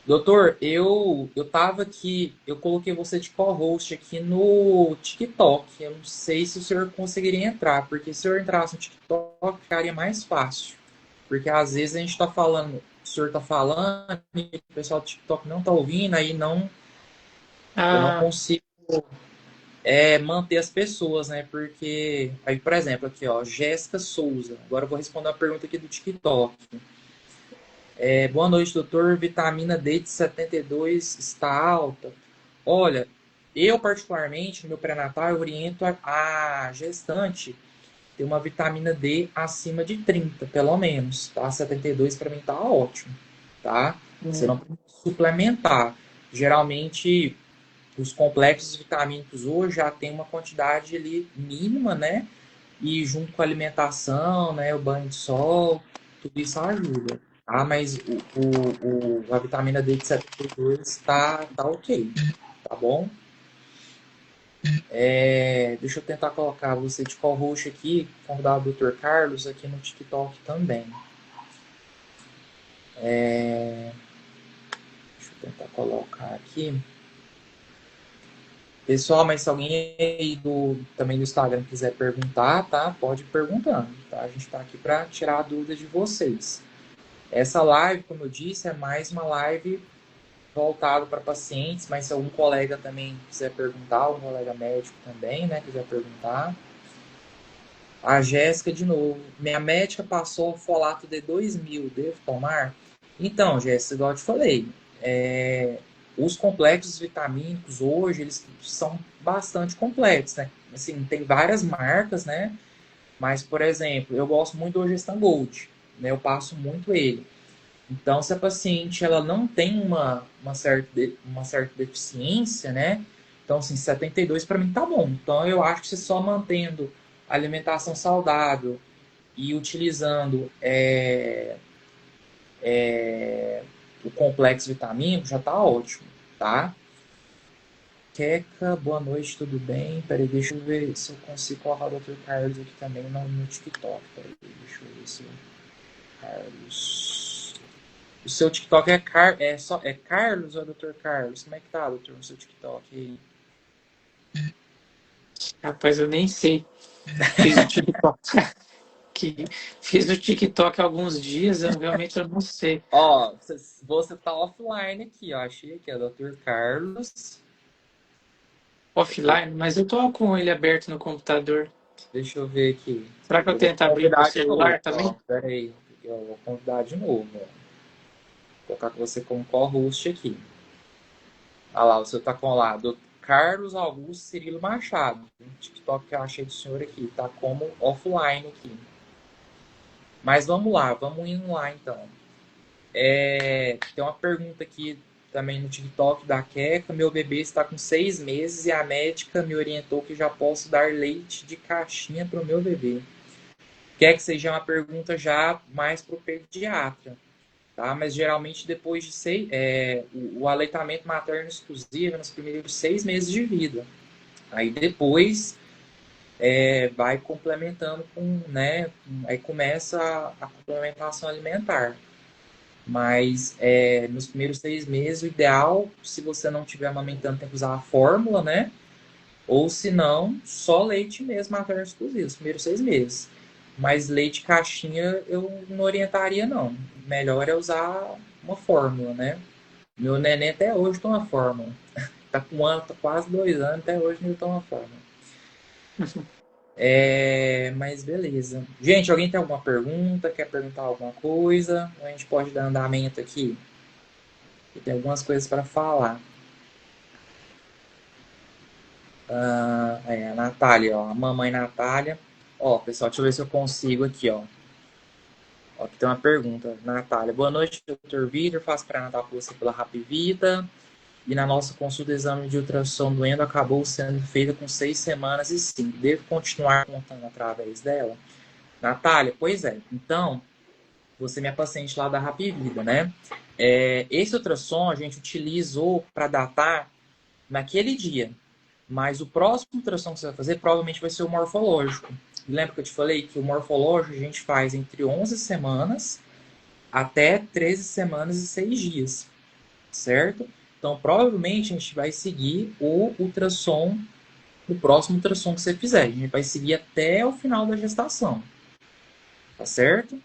Doutor, eu tava aqui, eu coloquei você de co-host aqui no TikTok. Eu não sei se o senhor conseguiria entrar, porque se o senhor entrasse no TikTok, ficaria mais fácil. Porque às vezes a gente tá falando, o senhor tá falando, e o pessoal do TikTok não tá ouvindo, aí eu não Ah, consigo manter as pessoas, né? Porque, aí, por exemplo, aqui, ó, Jéssica Souza. Agora eu vou responder uma pergunta aqui do TikTok. Boa noite, doutor. Vitamina D de 72 está alta. Olha, eu particularmente, no meu pré-natal, eu oriento a gestante ter uma vitamina D acima de 30, pelo menos, tá? 72 para mim tá ótimo, tá? Você não precisa suplementar. Geralmente, os complexos vitamínicos hoje já tem uma quantidade ali mínima, né? E junto com a alimentação, né? O banho de sol, tudo isso ajuda. Ah, mas a vitamina D de 72 tá ok, tá bom? Deixa eu tentar colocar você de co-host aqui, convidar o Dr. Carlos aqui no TikTok também. Deixa eu tentar colocar aqui. Pessoal, mas se alguém aí também do Instagram quiser perguntar, tá? Pode ir perguntando, tá? A gente está aqui para tirar a dúvida de vocês. Essa live, como eu disse, é mais uma live voltada para pacientes, mas se algum colega também quiser perguntar, algum colega médico também, né, quiser perguntar. A Jéssica, de novo. Minha médica passou o folato de 2.000, devo tomar? Então, Jéssica, igual eu te falei, os complexos vitamínicos hoje, eles são bastante completos, né? Assim, tem várias marcas, né? Mas, por exemplo, eu gosto muito do Gestan Gold, né? Eu passo muito ele. Então, se a paciente ela não tem uma certa deficiência, né? Então, assim, 72 para mim tá bom. Então, eu acho que você só mantendo alimentação saudável e utilizando o complexo vitamínico já tá ótimo, tá? Queca, boa noite, tudo bem? Peraí, deixa eu ver se eu consigo colocar o Dr. Carlos aqui também no TikTok. Peraí, deixa eu ver se o Carlos. O seu TikTok é Carlos ou é Dr. Carlos? Como é que tá, doutor, no seu TikTok aí? rapaz, eu nem sei. Fiz o TikTok. que Fiz o TikTok há alguns dias, eu não sei. Ó, você tá offline aqui, ó. Achei aqui, ó, Dr. Carlos. Offline, mas eu tô com ele aberto no computador. Deixa eu ver aqui. Será que eu Eu vou tento abrir no convidar de novo, celular ó. também? Pera aí. Eu vou convidar de novo, ó. Vou colocar você como co-host aqui. Olha lá, o seu tá com lá. Do Carlos Augusto Cirilo Machado. O TikTok que eu achei do senhor aqui. Tá como offline aqui. Mas vamos lá, vamos indo lá então. Tem uma pergunta aqui também no TikTok da Queca. Meu bebê está com 6 meses e a médica me orientou que já posso dar leite de caixinha para o meu bebê. Quer que seja uma pergunta já mais para o pediatra, tá? Mas geralmente depois de o aleitamento materno exclusivo é nos primeiros 6 meses de vida. Aí depois vai complementando com, né? Aí começa a complementação alimentar. Mas nos primeiros 6 meses, o ideal, se você não estiver amamentando, tem que usar a fórmula, né? Ou se não, só leite mesmo, materno exclusivo, os primeiros 6 meses. Mas leite caixinha eu não orientaria, não. Melhor é usar uma fórmula, né? Meu neném até hoje toma fórmula. Tá com um ano, tá quase 2 anos, até hoje ele toma fórmula. Mas beleza. Gente, alguém tem alguma pergunta? Quer perguntar alguma coisa? Ou a gente pode dar andamento aqui? Tem algumas coisas para falar. A Natália, ó, a mamãe Natália. Ó, pessoal, deixa eu ver se eu consigo aqui, ó. Ó, aqui tem uma pergunta. Natália, boa noite, doutor Vitor. Faço pré-natal com você pela Rapvida. e na nossa consulta, o exame de ultrassom do endo acabou sendo feito com 6 semanas e 5. Devo continuar contando através dela? Natália, pois é. Então, você é minha paciente lá da Rapvida, né? Esse ultrassom a gente utilizou para datar naquele dia. Mas o próximo ultrassom que você vai fazer provavelmente vai ser o morfológico. E lembra que eu te falei que o morfológico a gente faz entre 11 semanas até 13 semanas e 6 dias, certo? Então, provavelmente a gente vai seguir o ultrassom, o próximo ultrassom que você fizer. A gente vai seguir até o final da gestação, tá certo?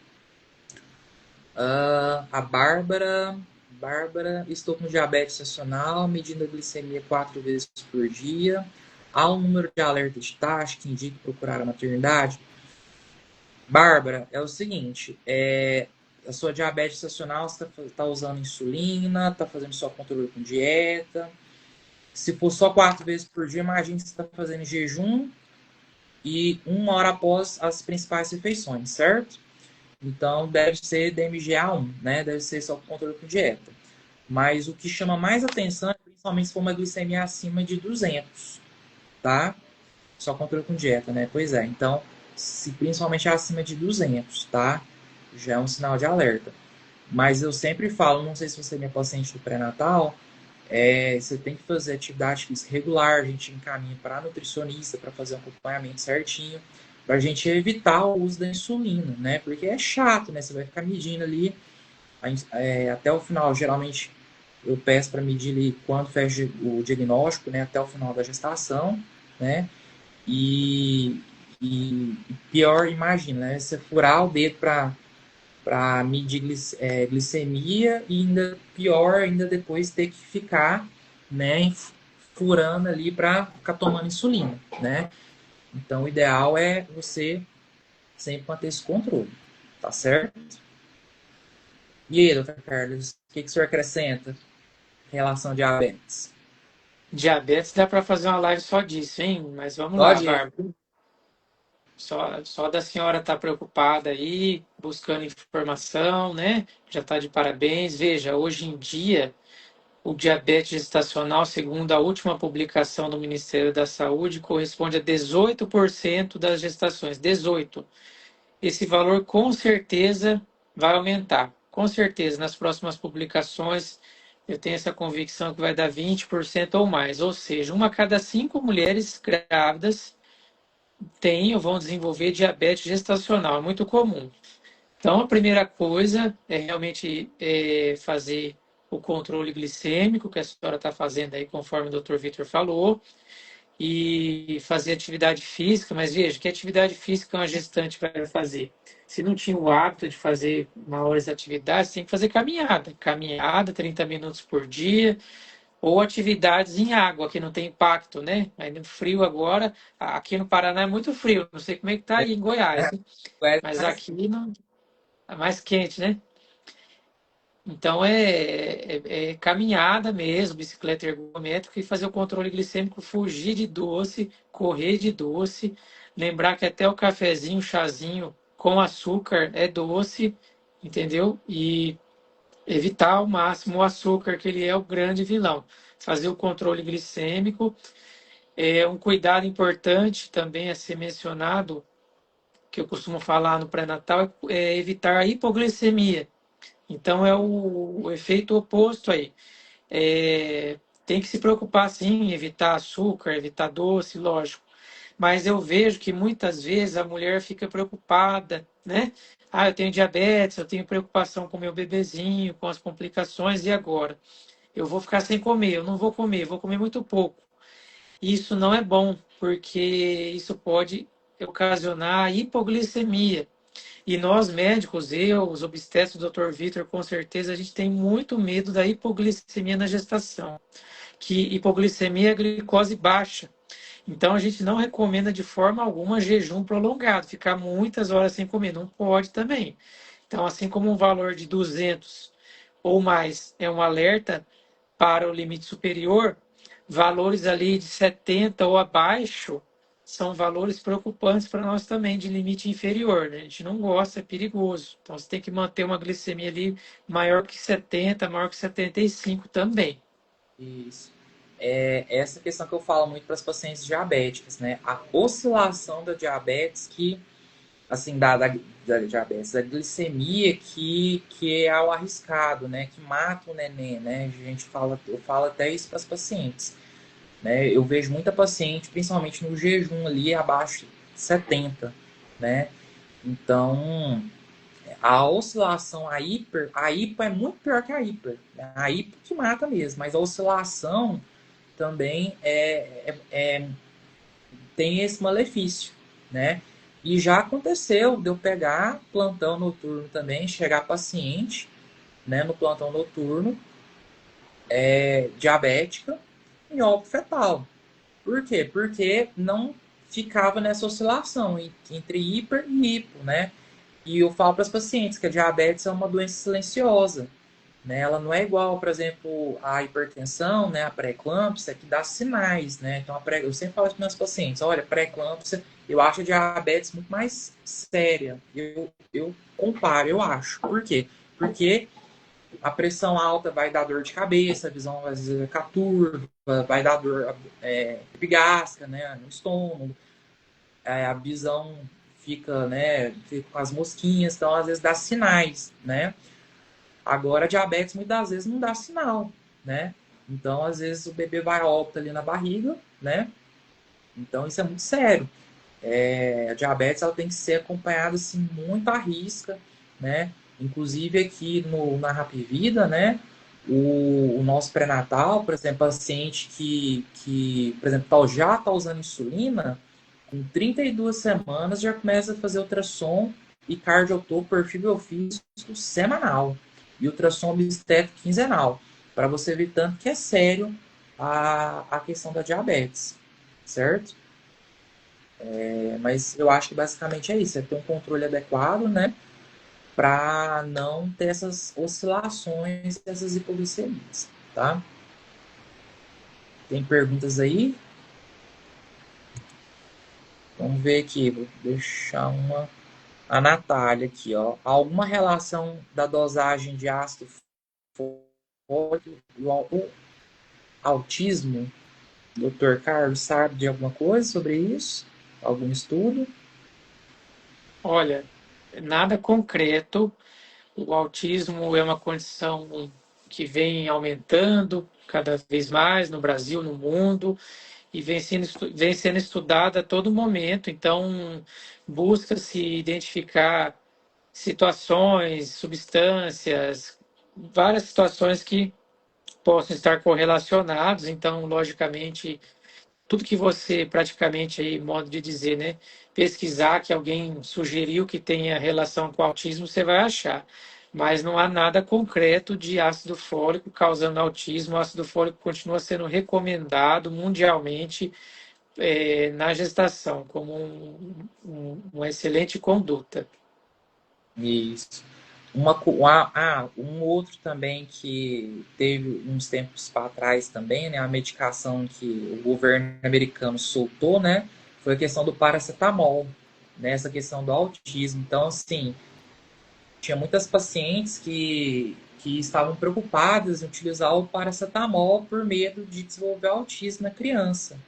A Bárbara, estou com diabetes gestacional, medindo a glicemia 4 vezes por dia. Há um número de alerta de taxa que indica procurar a maternidade? Bárbara, é o seguinte, a sua diabetes gestacional, você está usando insulina, está fazendo só controle com dieta. Se for só 4 vezes por dia, imagine que você está fazendo jejum e 1 hora após as principais refeições, certo? Então, deve ser DMGA1, né? Deve ser só controle com dieta. Mas o que chama mais atenção é principalmente se for uma glicemia acima de 200, tá? Só controle com dieta, né? Pois é. Então, se principalmente é acima de 200, tá? Já é um sinal de alerta. Mas eu sempre falo, não sei se você é minha paciente do pré-natal, você tem que fazer atividade física regular, a gente encaminha para nutricionista para fazer um acompanhamento certinho, para a gente evitar o uso da insulina, né? Porque é chato, né? Você vai ficar medindo ali até o final. Geralmente eu peço para medir ali quando fecha o diagnóstico, né? Até o final da gestação, né? E, e pior, imagina, né? Você furar o dedo para medir glicemia e ainda pior, ainda depois ter que ficar, né, furando ali para ficar tomando insulina, né? Então, o ideal é você sempre manter esse controle, tá certo? E aí, doutor Carlos, o que o senhor acrescenta em relação a diabetes? Diabetes dá para fazer uma live só disso, hein? Mas vamos lá, Pode ir. Bárbara. Só da senhora estar preocupada aí, buscando informação, né? Já está de parabéns. Veja, hoje em dia, o diabetes gestacional, segundo a última publicação do Ministério da Saúde, corresponde a 18% das gestações. 18%. Esse valor com certeza vai aumentar. Com certeza, nas próximas publicações, eu tenho essa convicção que vai dar 20% ou mais. Ou seja, 1 a cada 5 mulheres grávidas têm ou vão desenvolver diabetes gestacional. É muito comum. Então, a primeira coisa é realmente fazer o controle glicêmico, que a senhora está fazendo aí, conforme o doutor Vitor falou, e fazer atividade física, mas veja, que atividade física uma gestante vai fazer? Se não tinha o hábito de fazer maiores atividades, tem que fazer caminhada. Caminhada, 30 minutos por dia, ou atividades em água, que não tem impacto, né? Aí no frio agora, aqui no Paraná é muito frio, não sei como é que tá aí em Goiás, né? Mas aqui não, é mais quente, né? Então é caminhada mesmo, bicicleta ergométrica e fazer o controle glicêmico, fugir de doce, correr de doce, lembrar que até o cafezinho, o chazinho com açúcar é doce, entendeu? E evitar ao máximo o açúcar, que ele é o grande vilão. Fazer o controle glicêmico. Um cuidado importante também a ser mencionado, que eu costumo falar no pré-natal, é evitar a hipoglicemia. Então é o efeito oposto aí. Tem que se preocupar sim, evitar açúcar, evitar doce, lógico. Mas eu vejo que muitas vezes a mulher fica preocupada, né? Ah, eu tenho diabetes, eu tenho preocupação com meu bebezinho, com as complicações, e agora? Eu vou ficar sem comer, eu não vou comer muito pouco. Isso não é bom, porque isso pode ocasionar hipoglicemia. E nós médicos, eu, os obstetras, o doutor Vitor, com certeza, a gente tem muito medo da hipoglicemia na gestação, que hipoglicemia é glicose baixa. Então a gente não recomenda de forma alguma jejum prolongado, ficar muitas horas sem comer, não pode também. Então, assim como um valor de 200 ou mais é um alerta para o limite superior, valores ali de 70 ou abaixo são valores preocupantes para nós também, de limite inferior, né? A gente não gosta, é perigoso. Então, você tem que manter uma glicemia ali maior que 70, maior que 75 também. Isso. É essa questão que eu falo muito para as pacientes diabéticas, né? A oscilação da diabetes que, assim, da diabetes, da glicemia que é o arriscado, né? Que mata o neném, né? A gente fala, eu falo até isso para as pacientes, né? Eu vejo muita paciente, principalmente no jejum ali, abaixo de 70, né? Então, a oscilação, a hipo é muito pior que a hiper, né? A hipo que mata mesmo, mas a oscilação também tem esse malefício, né? E já aconteceu de eu pegar plantão noturno também, chegar paciente, né, no plantão noturno, diabética, em óbito fetal. Por quê? Porque não ficava nessa oscilação entre hiper e hipo, né? E eu falo para as pacientes que a diabetes é uma doença silenciosa, né? Ela não é igual, por exemplo, à hipertensão, né? A pré-eclâmpsia, que dá sinais, né? Então, eu sempre falo para os meus pacientes, olha, pré-eclâmpsia, eu acho a diabetes muito mais séria. Eu comparo, eu acho. Por quê? Porque a pressão alta vai dar dor de cabeça, a visão às vezes ficar turva, vai dar dor epigástrica, né? No estômago, a visão fica com as mosquinhas, então às vezes dá sinais, né? Agora, a diabetes muitas das vezes não dá sinal, né? Então, às vezes, o bebê vai a óbito ali na barriga, né? Então, isso é muito sério. A diabetes ela tem que ser acompanhada assim, muito à risca, né? Inclusive aqui na Rap Vida, né? O nosso pré-natal, por exemplo, paciente que por exemplo, já está usando insulina, com 32 semanas já começa a fazer ultrassom e cardiotopo perfil biofísico semanal e ultrassom obstétrico quinzenal, para você ver tanto que é sério a questão da diabetes, certo? Mas eu acho que basicamente é isso, é ter um controle adequado, né? Para não ter essas oscilações, essas hipoglicemias, tá? Tem perguntas aí? Vamos ver aqui, vou deixar uma. A Natália aqui, ó. Alguma relação da dosagem de ácido fólico e o autismo? Doutor Carlos, sabe de alguma coisa sobre isso? Algum estudo? Olha, nada concreto. O autismo é uma condição que vem aumentando cada vez mais no Brasil, no mundo, e vem sendo estudada a todo momento. Então, busca-se identificar situações, substâncias, várias situações que possam estar correlacionados. Então, logicamente, tudo que você praticamente aí, modo de dizer, né, pesquisar que alguém sugeriu que tenha relação com autismo, você vai achar. Mas não há nada concreto de ácido fólico causando autismo. O ácido fólico continua sendo recomendado mundialmente na gestação como uma excelente conduta. Isso. Um outro também que teve uns tempos para trás também, né? A medicação que o governo americano soltou, né? Foi a questão do paracetamol, né? Essa questão do autismo. Então, assim, tinha muitas pacientes que estavam preocupadas em utilizar o paracetamol por medo de desenvolver autismo na criança,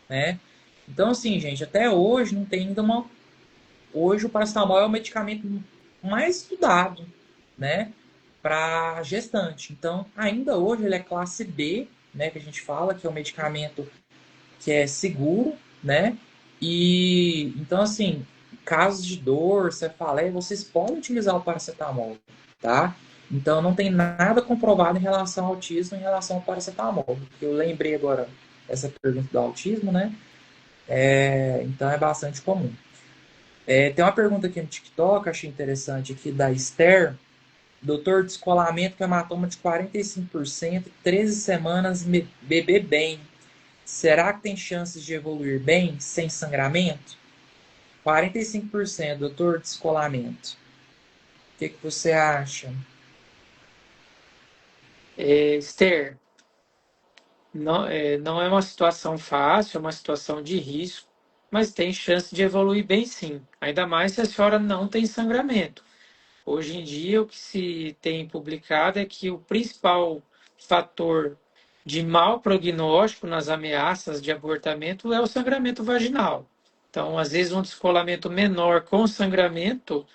né? Então, assim, gente, até hoje não tem ainda uma. Hoje o paracetamol é o medicamento mais estudado, né, para gestante. Então, ainda hoje ele é classe B, né, que a gente fala que é um medicamento que é seguro, né? E então assim, casos de dor, cefaleia, vocês podem utilizar o paracetamol, tá? Então não tem nada comprovado em relação ao autismo em relação ao paracetamol. Eu lembrei agora essa pergunta do autismo, né? Então é bastante comum. Tem uma pergunta aqui no TikTok, achei interessante aqui da Esther. Doutor, descolamento com hematoma de 45%, 13 semanas, bebê bem. Será que tem chances de evoluir bem, sem sangramento? 45%, doutor, descolamento. O que você acha? Esther, não é uma situação fácil, é uma situação de risco, mas tem chance de evoluir bem sim. Ainda mais se a senhora não tem sangramento. Hoje em dia, o que se tem publicado é que o principal fator de mau prognóstico nas ameaças de abortamento é o sangramento vaginal. Então, às vezes, um descolamento menor com sangramento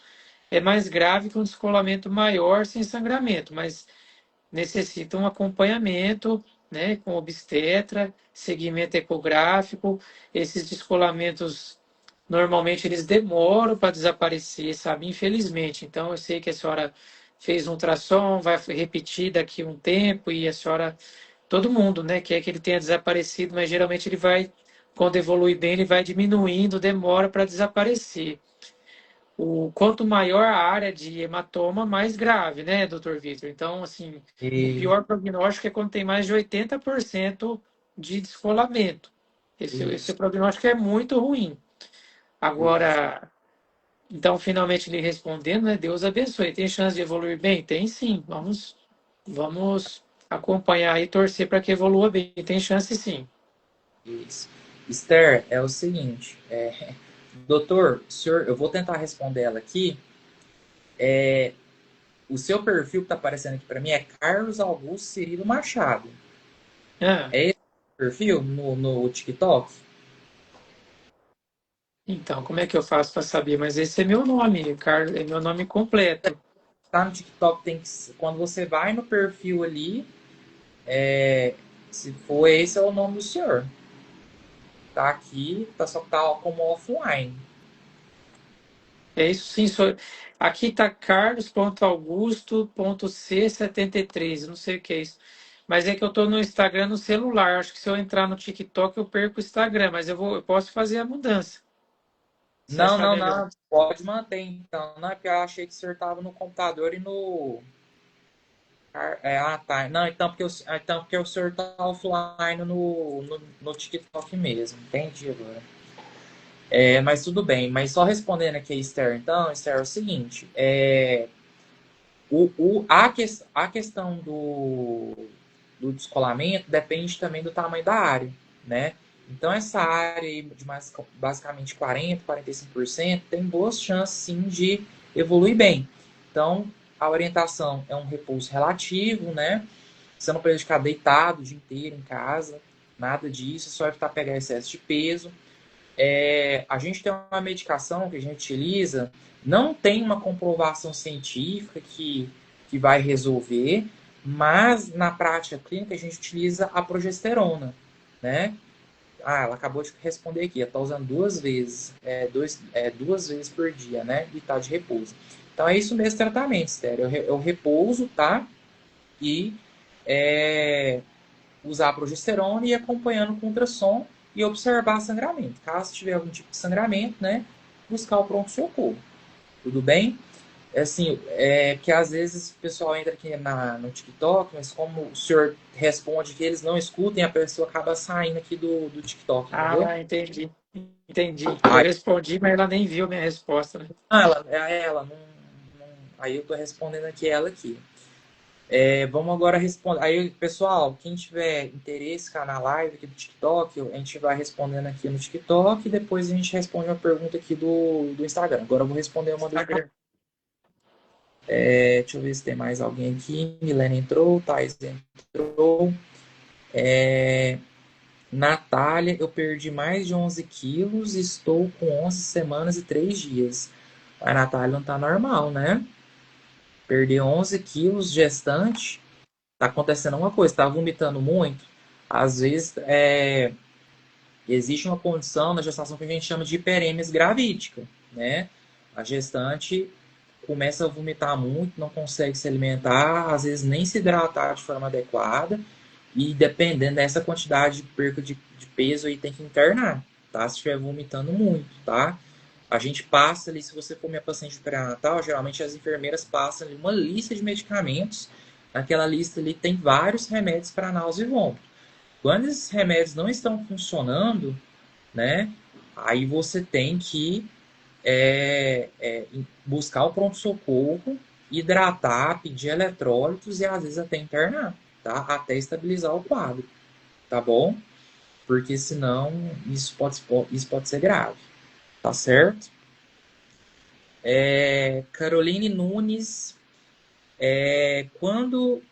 é mais grave que um descolamento maior sem sangramento, mas necessita um acompanhamento, né, com obstetra, segmento ecográfico. Esses descolamentos, normalmente, eles demoram para desaparecer, sabe? Infelizmente. Então, eu sei que a senhora fez um ultrassom, vai repetir daqui a um tempo, e a senhora, todo mundo, né, quer que ele tenha desaparecido, mas geralmente ele vai, quando evolui bem, ele vai diminuindo, demora para desaparecer. Quanto maior a área de hematoma, mais grave, né, doutor Vitor? Então, assim, o E, pior prognóstico é quando tem mais de 80% de descolamento. Esse isso, prognóstico é muito ruim. isso. Agora, então, finalmente lhe respondendo, né, Deus abençoe. Tem chance de evoluir bem? Tem sim. Vamos acompanhar e torcer para que evolua bem. Tem chance sim. Isso. Esther, é o seguinte, doutor, senhor, eu vou tentar responder ela aqui. O seu perfil que está aparecendo aqui para mim é Carlos Augusto Cirilo Machado. Ah, É esse o perfil no TikTok? então, como é que eu faço para saber? Mas esse é meu nome, Carlos, é meu nome completo. Tá no TikTok, tem que, quando você vai no perfil ali, se for esse é o nome do senhor. Tá aqui, tá só tá como offline. É isso sim, senhor. Aqui está carlos.augusto.c73, não sei o que é isso. Mas é que eu estou no Instagram no celular. Acho que se eu entrar no TikTok eu perco o Instagram, mas eu posso fazer a mudança, se Não, achar não, melhor. não. Pode manter então. Não é porque eu achei que o senhor tava no computador e no. Tá. Não, então porque o senhor tá offline no TikTok mesmo. Entendi agora. Mas tudo bem. Mas só respondendo aqui a Esther, então, Esther, é o seguinte: a questão do descolamento depende também do tamanho da área, né? Então, essa área aí de basicamente 40, 45% tem boas chances, sim, de evoluir bem. Então, a orientação é um repouso relativo, né? Você não precisa ficar deitado o dia inteiro em casa, nada disso, só evitar pegar excesso de peso. A gente tem uma medicação que a gente utiliza, não tem uma comprovação científica que vai resolver, mas na prática clínica a gente utiliza a progesterona, né? Ela acabou de responder aqui, ela está usando duas vezes, duas vezes por dia, né? E tá de repouso. Então é isso mesmo tratamento, sério. É o repouso, tá? E é, usar a progesterona e ir acompanhando com ultrassom e observar sangramento. Caso tiver algum tipo de sangramento, né, buscar o pronto-socorro. Tudo bem? Assim, que às vezes o pessoal entra aqui no TikTok, mas como o senhor responde que eles não escutem, a pessoa acaba saindo aqui do TikTok, entendeu? Ah, entendi. Entendi. Eu Aí, respondi, mas ela nem viu minha resposta, né? ela não, aí eu tô respondendo aqui ela aqui. Vamos agora responder. Aí, pessoal, quem tiver interesse cá na live aqui do TikTok, a gente vai respondendo aqui no TikTok e depois a gente responde uma pergunta aqui do Instagram. Agora eu vou responder uma do Instagram. Instagram. Deixa eu ver se tem mais alguém aqui. Milena entrou, Thais entrou. Natália, eu perdi mais de 11 quilos e estou com 11 semanas e 3 dias. A Natália não tá normal, né? Perder 11 quilos gestante, tá acontecendo uma coisa, tá vomitando muito. Às vezes, existe uma condição na gestação que a gente chama de hiperêmesis gravídica, né? A gestante começa a vomitar muito, não consegue se alimentar, às vezes nem se hidratar de forma adequada, e dependendo dessa quantidade de perca de peso aí tem que internar, tá? Se estiver vomitando muito, tá? A gente passa ali, se você for minha paciente pré-natal, geralmente as enfermeiras passam ali uma lista de medicamentos. Naquela lista ali tem vários remédios para náusea e vômito. Quando esses remédios não estão funcionando, né? Aí você tem que buscar o pronto-socorro, hidratar, pedir eletrólitos e às vezes até internar, tá? Até estabilizar o quadro, tá bom? Porque senão isso pode ser grave, tá certo? Caroline Nunes, quando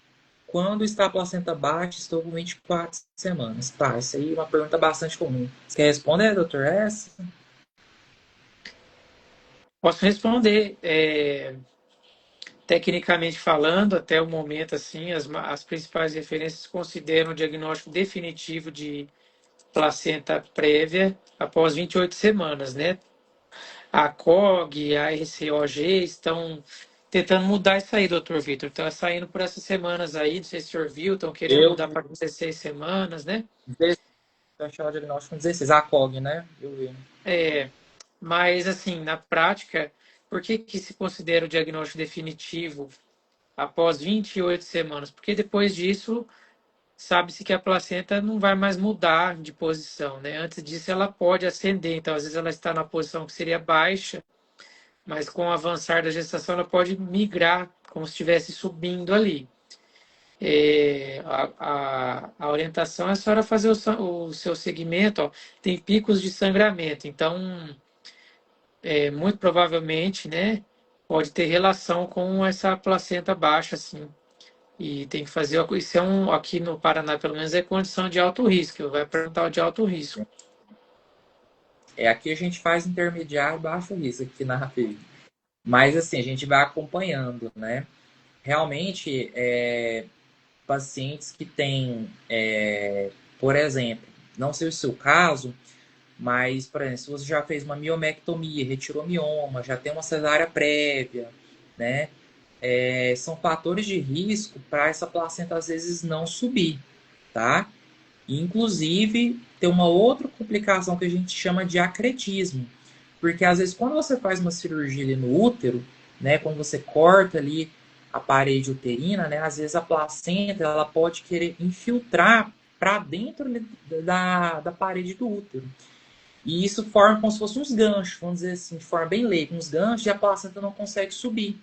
quando está a placenta baixa, estou com 24 semanas. Tá, isso aí é uma pergunta bastante comum. Você quer responder, doutor? Essa? Posso responder. Tecnicamente falando, até o momento, assim, as principais referências consideram o diagnóstico definitivo de placenta prévia após 28 semanas, né? A COG, a RCOG estão tentando mudar isso aí, doutor Vitor. Estão saindo por essas semanas aí, não sei se o senhor viu, estão querendo Eu mudar para 16 semanas, né? achei o diagnóstico com 16, a COG, né? Eu vi. É, mas, assim, na prática, por que que se considera o diagnóstico definitivo após 28 semanas? Porque depois disso, sabe-se que a placenta não vai mais mudar de posição, né? Antes disso, ela pode ascender, então, às vezes, ela está na posição que seria baixa, mas com o avançar da gestação, ela pode migrar, como se estivesse subindo ali. A orientação é a senhora fazer o seu segmento, ó, tem picos de sangramento, então muito provavelmente, né, pode ter relação com essa placenta baixa, assim. E tem que fazer, isso é aqui no Paraná, pelo menos, é condição de alto risco, vai perguntar o de alto risco. Aqui a gente faz intermediário baixo risco aqui na Rapid. Mas assim, a gente vai acompanhando, né? Realmente, pacientes que têm, por exemplo, não sei o seu caso, mas, por exemplo, se você já fez uma miomectomia, retirou mioma, já tem uma cesárea prévia, né? São fatores de risco para essa placenta às vezes não subir, tá? Inclusive, tem uma outra complicação que a gente chama de acretismo. Porque às vezes quando você faz uma cirurgia ali no útero, né, quando você corta ali a parede uterina, né, às vezes a placenta ela pode querer infiltrar para dentro da parede do útero. E isso forma como se fossem uns ganchos, vamos dizer assim, de forma bem leiga, uns ganchos e a placenta não consegue subir.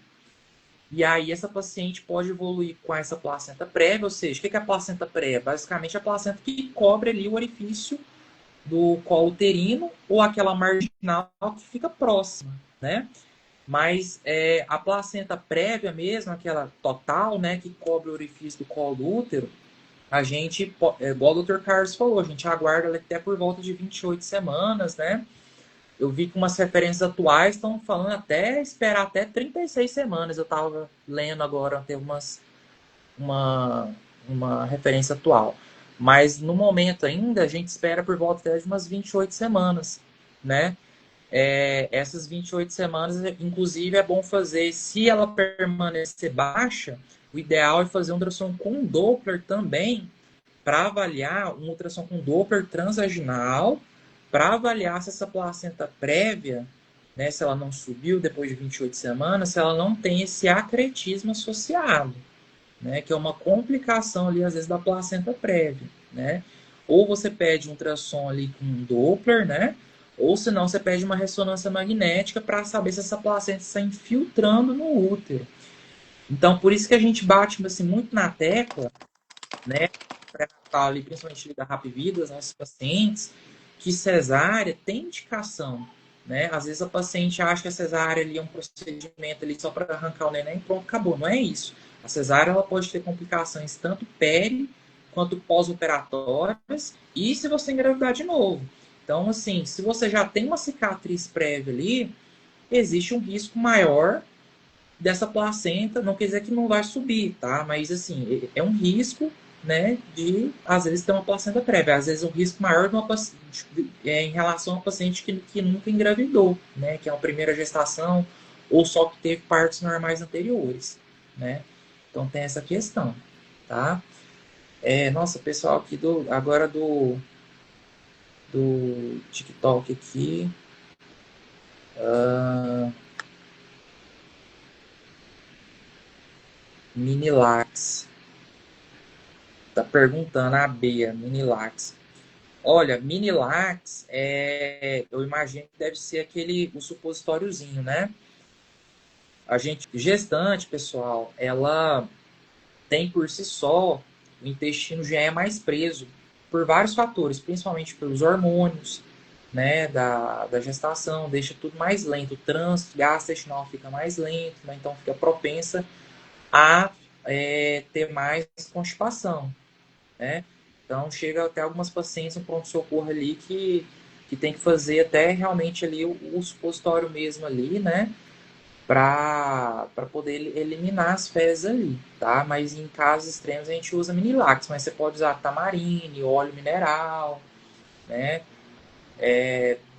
E aí essa paciente pode evoluir com essa placenta prévia, ou seja, o que é a placenta prévia? Basicamente a placenta que cobre ali o orifício do colo uterino ou aquela marginal que fica próxima, né? Mas a placenta prévia mesmo, aquela total, né, que cobre o orifício do colo do útero, a gente, igual o Dr. Carlos falou, a gente aguarda até por volta de 28 semanas, né? Eu vi que umas referências atuais estão falando até esperar até 36 semanas. Eu estava lendo agora, tem uma, uma referência atual. Mas no momento ainda, a gente espera por volta de umas 28 semanas, né? Essas 28 semanas, inclusive, é bom fazer, se ela permanecer baixa, o ideal é fazer um ultrassom com Doppler também, para avaliar um ultrassom com Doppler transvaginal, para avaliar se essa placenta prévia, né, se ela não subiu depois de 28 semanas, se ela não tem esse acretismo associado, né, que é uma complicação ali, às vezes, da placenta prévia, né? Ou você pede um ultrassom ali com um Doppler, né? Ou senão você pede uma ressonância magnética para saber se essa placenta está infiltrando no útero. Então, por isso que a gente bate assim, muito na tecla, né, pré-natal ali, principalmente da Rapvidas, né, esses pacientes, que cesárea tem indicação, né? Às vezes a paciente acha que a cesárea ali é um procedimento ali só para arrancar o neném e pronto, acabou. Não é isso. A cesárea ela pode ter complicações tanto peri quanto pós-operatórias e se você engravidar de novo. Então, assim, se você já tem uma cicatriz prévia ali, existe um risco maior dessa placenta, não quer dizer que não vai subir, tá? Mas assim, é um risco, né, de às vezes ter uma placenta prévia, às vezes um risco maior de uma, em relação a uma paciente que nunca engravidou, né, que é uma primeira gestação ou só que teve partos normais anteriores, né? Então tem essa questão, tá? Nossa, pessoal aqui agora do TikTok aqui, Minilax. Tá perguntando a Bea, Minilax. Olha, Minilax, eu imagino que deve ser o supositóriozinho, né? A gente, gestante, pessoal, ela tem por si só, o intestino já é mais preso por vários fatores, principalmente pelos hormônios, né, da gestação, deixa tudo mais lento. O trânsito gastrointestinal fica mais lento, né? Então fica propensa a ter mais constipação, né? Então, chega até algumas pacientes no pronto-socorro ali que tem que fazer até realmente ali o supositório mesmo ali, né? Para poder eliminar as fezes ali, tá? Mas em casos extremos a gente usa Minilax, mas você pode usar tamarine, óleo mineral, né?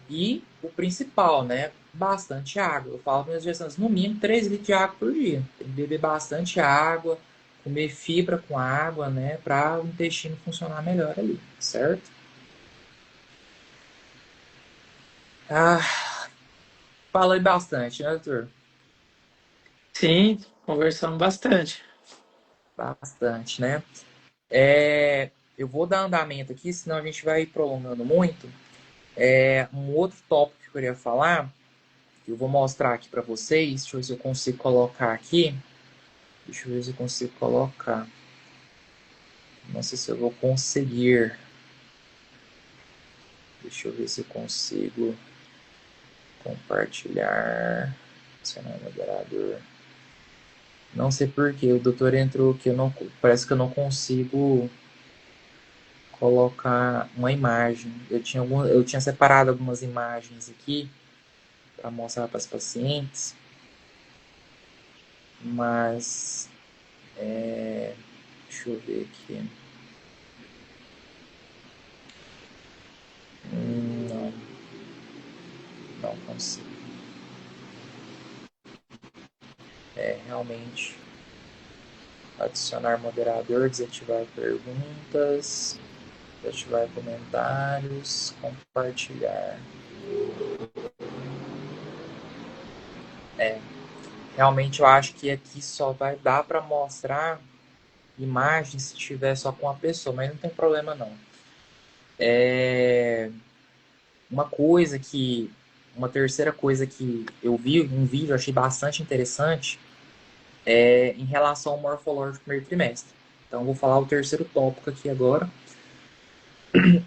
E o principal, né? Bastante água. Eu falo para meus gestantes, no mínimo 3 litros de água por dia. Tem que beber bastante água, comer fibra com água, né? Para o intestino funcionar melhor ali, certo? Ah, falei bastante, né, doutor? Sim, conversamos bastante. Bastante, né? Eu vou dar andamento aqui, senão a gente vai prolongando muito. Um outro tópico que eu queria falar, que eu vou mostrar aqui para vocês. Deixa eu ver se eu consigo colocar aqui. Deixa eu ver se eu consigo colocar. Não sei se eu vou conseguir. Deixa eu ver se eu consigo compartilhar. Adicionar moderador. Não sei porquê. O doutor entrou que eu não. Parece que eu não consigo colocar uma imagem. Eu tinha separado algumas imagens aqui para mostrar para as pacientes, mas deixa eu ver aqui. Não, não consigo. Realmente. Adicionar moderador, desativar perguntas, desativar comentários, compartilhar. Realmente eu acho que aqui só vai dar para mostrar imagens se tiver só com a pessoa, mas não tem problema não. Uma terceira coisa que eu vi um vídeo, achei bastante interessante, em relação ao morfológico do primeiro trimestre. Então, vou falar o terceiro tópico aqui agora.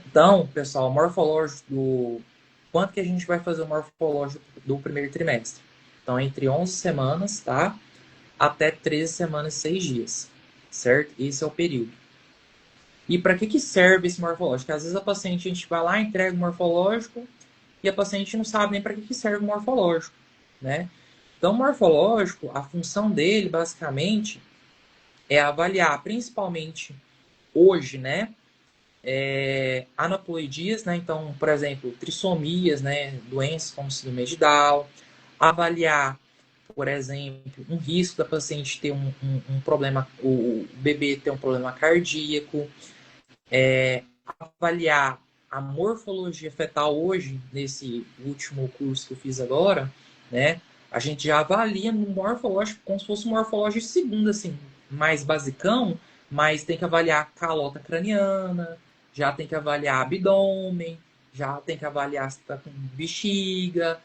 Então, pessoal, morfológico do... Quanto que a gente vai fazer o morfológico do primeiro trimestre? Então, entre 11 semanas, tá? Até 13 semanas e 6 dias, certo? Esse é o período. E para que serve esse morfológico? Porque às vezes a paciente, a gente vai lá, entrega o morfológico e a paciente não sabe nem para que serve o morfológico, né? Então, o morfológico, a função dele, basicamente, é avaliar, principalmente hoje, né? Aneuploidias, né? Então, por exemplo, trissomias, né? Doenças como síndrome de Down. Avaliar, por exemplo, um risco da paciente ter um problema, o bebê ter um problema cardíaco. Avaliar a morfologia fetal hoje, nesse último curso que eu fiz agora, né? A gente já avalia no morfológico, como se fosse um morfológico segundo, assim, mais basicão, mas tem que avaliar a calota craniana, já tem que avaliar abdômen, já tem que avaliar se está com bexiga,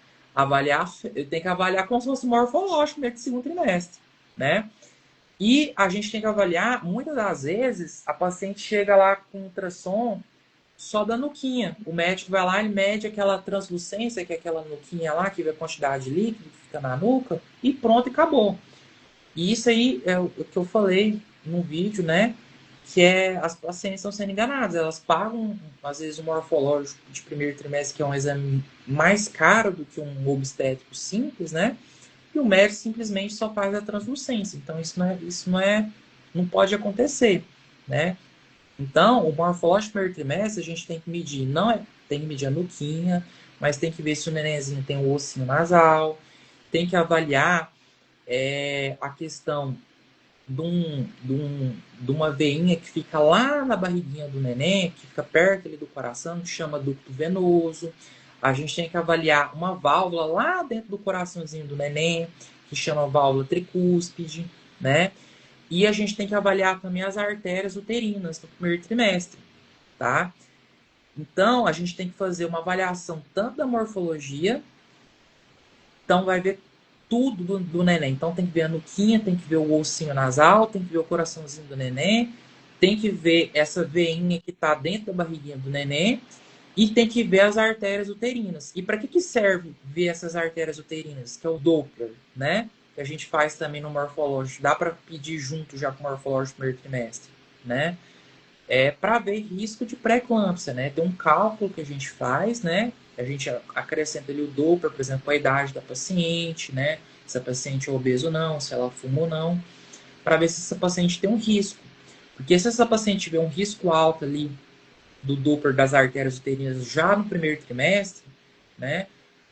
tem que avaliar como se fosse morfológico mesmo de segundo trimestre, né? E a gente tem que avaliar, muitas das vezes, a paciente chega lá com ultrassom só da nuquinha. O médico vai lá e mede aquela translucência, que é aquela nuquinha lá, que vê a quantidade de líquido que fica na nuca, e pronto, e acabou. E isso aí é o que eu falei no vídeo, né? Que as pacientes estão sendo enganadas. Elas pagam, às vezes, um morfológico de primeiro trimestre, que é um exame mais caro do que um obstétrico simples, né? E o médico simplesmente só faz a translucência. Então, não pode acontecer, né? Então, o morfológico do primeiro trimestre a gente tem que medir, tem que medir a nuquinha, mas tem que ver se o nenenzinho tem o ossinho nasal, tem que avaliar a questão de uma veinha que fica lá na barriguinha do neném, que fica perto ali do coração, que chama ducto venoso. A gente tem que avaliar uma válvula lá dentro do coraçãozinho do neném, que chama válvula tricúspide, né? E a gente tem que avaliar também as artérias uterinas no primeiro trimestre, tá? Então, a gente tem que fazer uma avaliação tanto da morfologia, então vai ver tudo do neném. Então tem que ver a nuquinha, tem que ver o ossinho nasal, tem que ver o coraçãozinho do neném, tem que ver essa veinha que está dentro da barriguinha do neném e tem que ver as artérias uterinas. E para que serve ver essas artérias uterinas? Que é o Doppler, né? que a gente faz também no morfológico, dá para pedir junto já com o morfológico do primeiro trimestre, né? É para ver risco de pré-eclâmpsia, né? Tem um cálculo que a gente faz, né? A gente acrescenta ali o Doppler, por exemplo, a idade da paciente, né? Se a paciente é obesa ou não, se ela fuma ou não, para ver se essa paciente tem um risco. Porque se essa paciente tiver um risco alto ali do Doppler das artérias uterinas já no primeiro trimestre, né?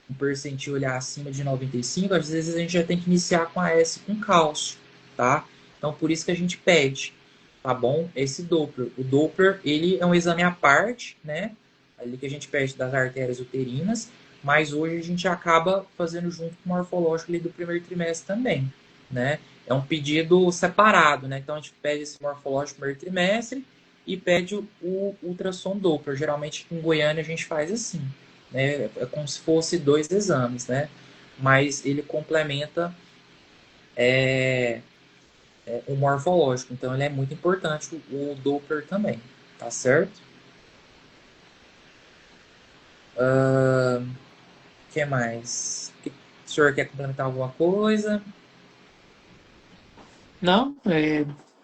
Um percentil olhar acima de 95, às vezes a gente já tem que iniciar com a S com cálcio, tá? Então, por isso que a gente pede, tá bom? Esse Doppler. O Doppler, ele é um exame à parte, né? Ali que a gente pede das artérias uterinas, mas hoje a gente acaba fazendo junto com o morfológico ali do primeiro trimestre também, né? É um pedido separado, né? Então, a gente pede esse morfológico no primeiro trimestre e pede o ultrassom Doppler. Geralmente, em Goiânia, a gente faz assim, né? É como se fosse dois exames, né? Mas ele complementa o morfológico, então ele é muito importante o Doppler também, tá certo? O que mais? O senhor quer complementar alguma coisa? Não,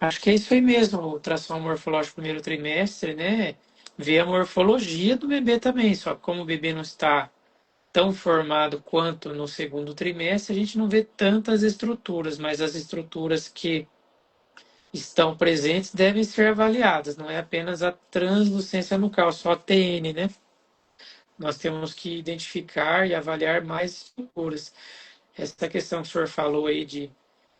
acho que é isso aí mesmo, o ultrassom morfológico primeiro trimestre, né? Ver a morfologia do bebê também, só que como o bebê não está tão formado quanto no segundo trimestre, a gente não vê tantas estruturas, mas as estruturas que estão presentes devem ser avaliadas, não é apenas a translucência nucal, só a TN, né? Nós temos que identificar e avaliar mais estruturas. Essa questão que o senhor falou aí de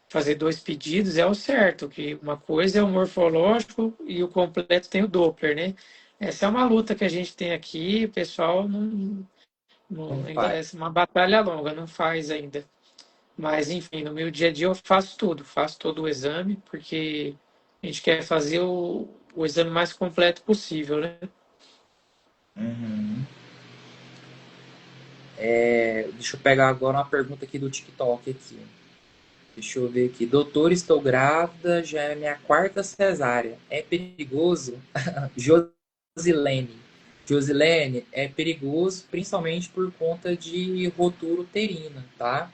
fazer dois pedidos é o certo, que uma coisa é o morfológico e o completo tem o Doppler, né? Essa é uma luta que a gente tem aqui, o pessoal Não ainda faz. é uma batalha longa, não faz ainda. Mas, enfim, no meu dia a dia eu faço tudo, faço todo o exame, porque a gente quer fazer o exame mais completo possível, né? Uhum. Deixa eu pegar agora uma pergunta aqui do TikTok aqui. Deixa eu ver aqui. Doutor, estou grávida, já é minha quarta cesárea. É perigoso? Josilene. Josilene, é perigoso principalmente por conta de rotura uterina, tá?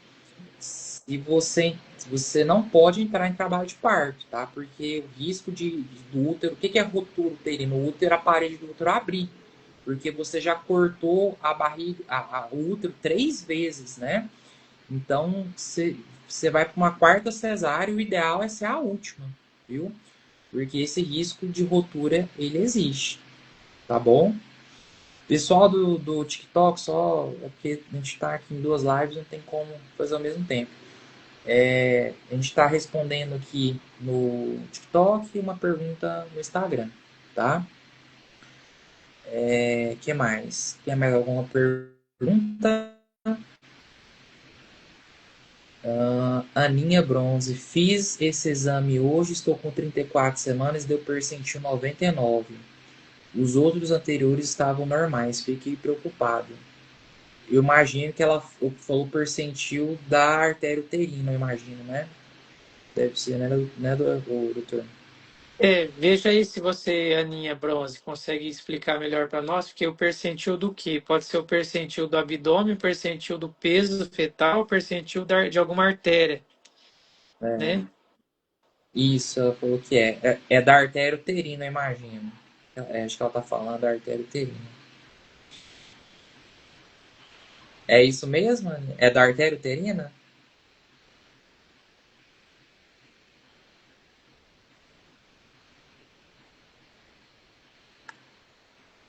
Se você não pode entrar em trabalho de parto, tá? Porque o risco do útero, o que é rotura uterina? O útero, a parede do útero abrir, porque você já cortou a barriga, o útero 3 vezes, né? Então, você vai para uma quarta cesárea, o ideal é ser a última, viu? Porque esse risco de rotura, ele existe, tá bom? Pessoal do TikTok, só é porque a gente está aqui em duas lives, não tem como fazer ao mesmo tempo. A gente está respondendo aqui no TikTok e uma pergunta no Instagram, tá? Que mais? Tem mais alguma pergunta? Aninha Bronze, fiz esse exame hoje, estou com 34 semanas, deu percentil 99. Os outros anteriores estavam normais, fiquei preocupado. Eu imagino que ela falou percentil da artéria uterina, eu imagino, né? Deve ser, né, doutor? Veja aí se você, Aninha Bronze, consegue explicar melhor para nós, porque o percentil do quê? Pode ser o percentil do abdômen, o percentil do peso fetal, o percentil de alguma artéria, né? Isso, ela falou que é da artéria uterina, eu imagino. Acho que ela tá falando da artéria uterina. É isso mesmo, Aninha? É da artéria uterina?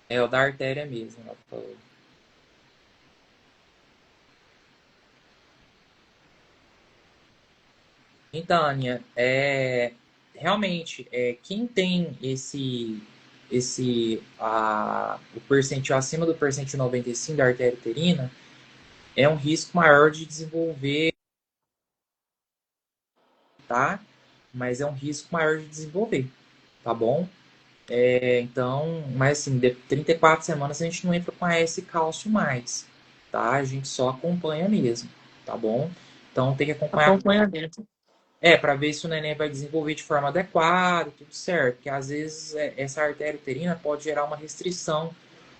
É o da artéria mesmo, ela falou. Então, Aninha, realmente, quem tem o percentil acima do percentil 95 da artéria uterina é um risco maior de desenvolver, tá? Mas é um risco maior de desenvolver, tá bom? Então, mas assim, de 34 semanas a gente não entra com a S cálcio mais, tá? A gente só acompanha mesmo, tá bom? Então tem que acompanhar. Acompanhamento. Para ver se o neném vai desenvolver de forma adequada, tudo certo. Porque às vezes essa artéria uterina pode gerar uma restrição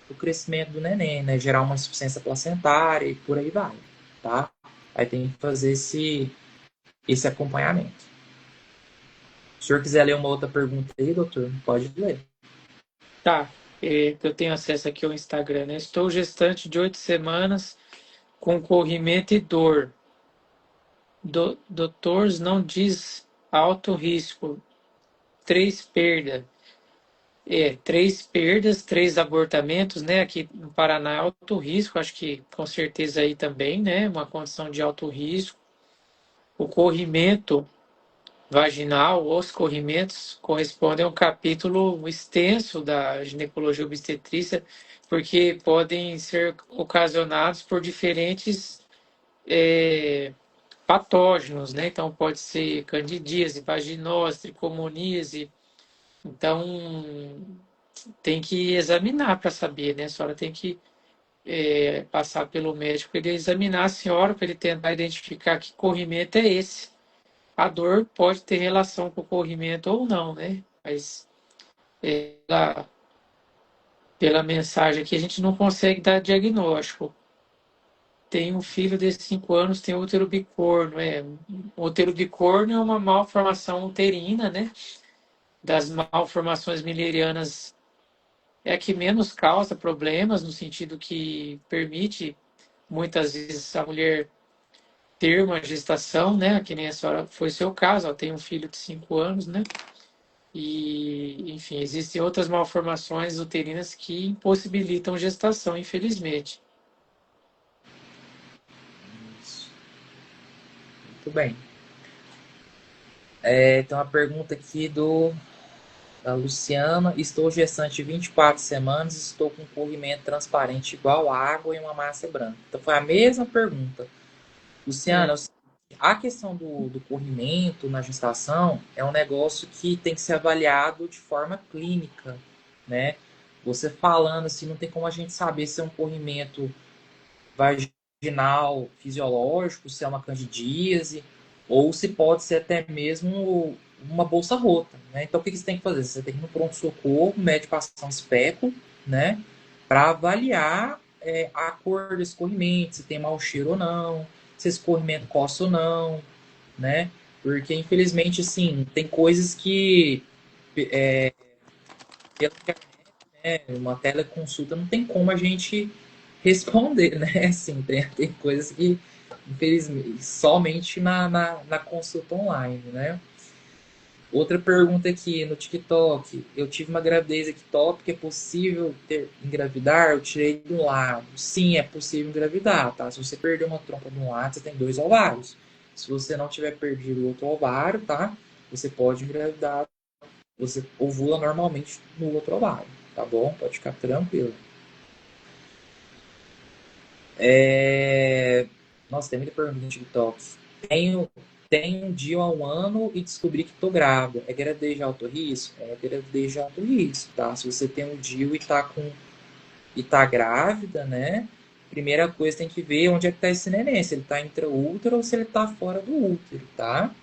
do crescimento do neném, né? Gerar uma insuficiência placentária e por aí vai, tá? Aí tem que fazer esse acompanhamento. Se o senhor quiser ler uma outra pergunta aí, doutor, pode ler. Tá, eu tenho acesso aqui ao Instagram, né? Estou gestante de 8 semanas com corrimento e dor. Doutores não diz alto risco. 3 perdas. 3 perdas, 3 abortamentos, né? Aqui no Paraná é alto risco, acho que com certeza aí também, né? Uma condição de alto risco. O corrimento vaginal, os corrimentos correspondem a um capítulo extenso da ginecologia obstetrícia, porque podem ser ocasionados por diferentes patógenos, né? Então pode ser candidíase, vaginose, tricomoníase. Então tem que examinar para saber, né? A senhora tem que passar pelo médico, ele examinar a senhora para ele tentar identificar que corrimento é esse. A dor pode ter relação com o corrimento ou não, né? Mas pela mensagem aqui a gente não consegue dar diagnóstico. Tem um filho de 5 anos, tem útero bicorno. O útero bicorno é uma malformação uterina, né? Das malformações millerianas é a que menos causa problemas, no sentido que permite, muitas vezes, a mulher ter uma gestação, né? Que nem a senhora foi seu caso, ela tem um filho de 5 anos, né? E, enfim, existem outras malformações uterinas que impossibilitam gestação, infelizmente. Isso. Muito bem. Tem uma pergunta aqui da Luciana. Estou gestante de 24 semanas, estou com um corrimento transparente igual água e uma massa branca. Então foi a mesma pergunta. Luciana, a questão do corrimento na gestação é um negócio que tem que ser avaliado de forma clínica, né? Você falando assim, não tem como a gente saber se é um corrimento vaginal fisiológico, se é uma candidíase, ou se pode ser até mesmo uma bolsa rota, né? Então, o que você tem que fazer? Você tem que ir no pronto-socorro, mede passar um especo, né? Para avaliar a cor desse corrimento, se tem mau cheiro ou não, se esse corrimento coça ou não, né? Porque, infelizmente, assim, tem coisas que, pela internet, né, uma teleconsulta não tem como a gente responder, né? Assim, tem coisas que, infelizmente, somente na consulta online, né? Outra pergunta aqui no TikTok. Eu tive uma gravidez ectópica, é possível engravidar? Eu tirei de um lado. Sim, é possível engravidar, tá? Se você perder uma trompa de um lado, você tem 2 ovários. Se você não tiver perdido o outro ovário, tá? Você pode engravidar. Você ovula normalmente no outro ovário, tá bom? Pode ficar tranquilo. Nossa, tem muita pergunta no TikTok. Tenho um dia há um ano e descobri que tô grávida. É gravidez de alto risco? É gravidez de alto risco, tá? Se você tem um DIU e tá grávida, né? Primeira coisa tem que ver onde é que tá esse neném. Se ele tá intraútero ou se ele tá fora do útero, tá?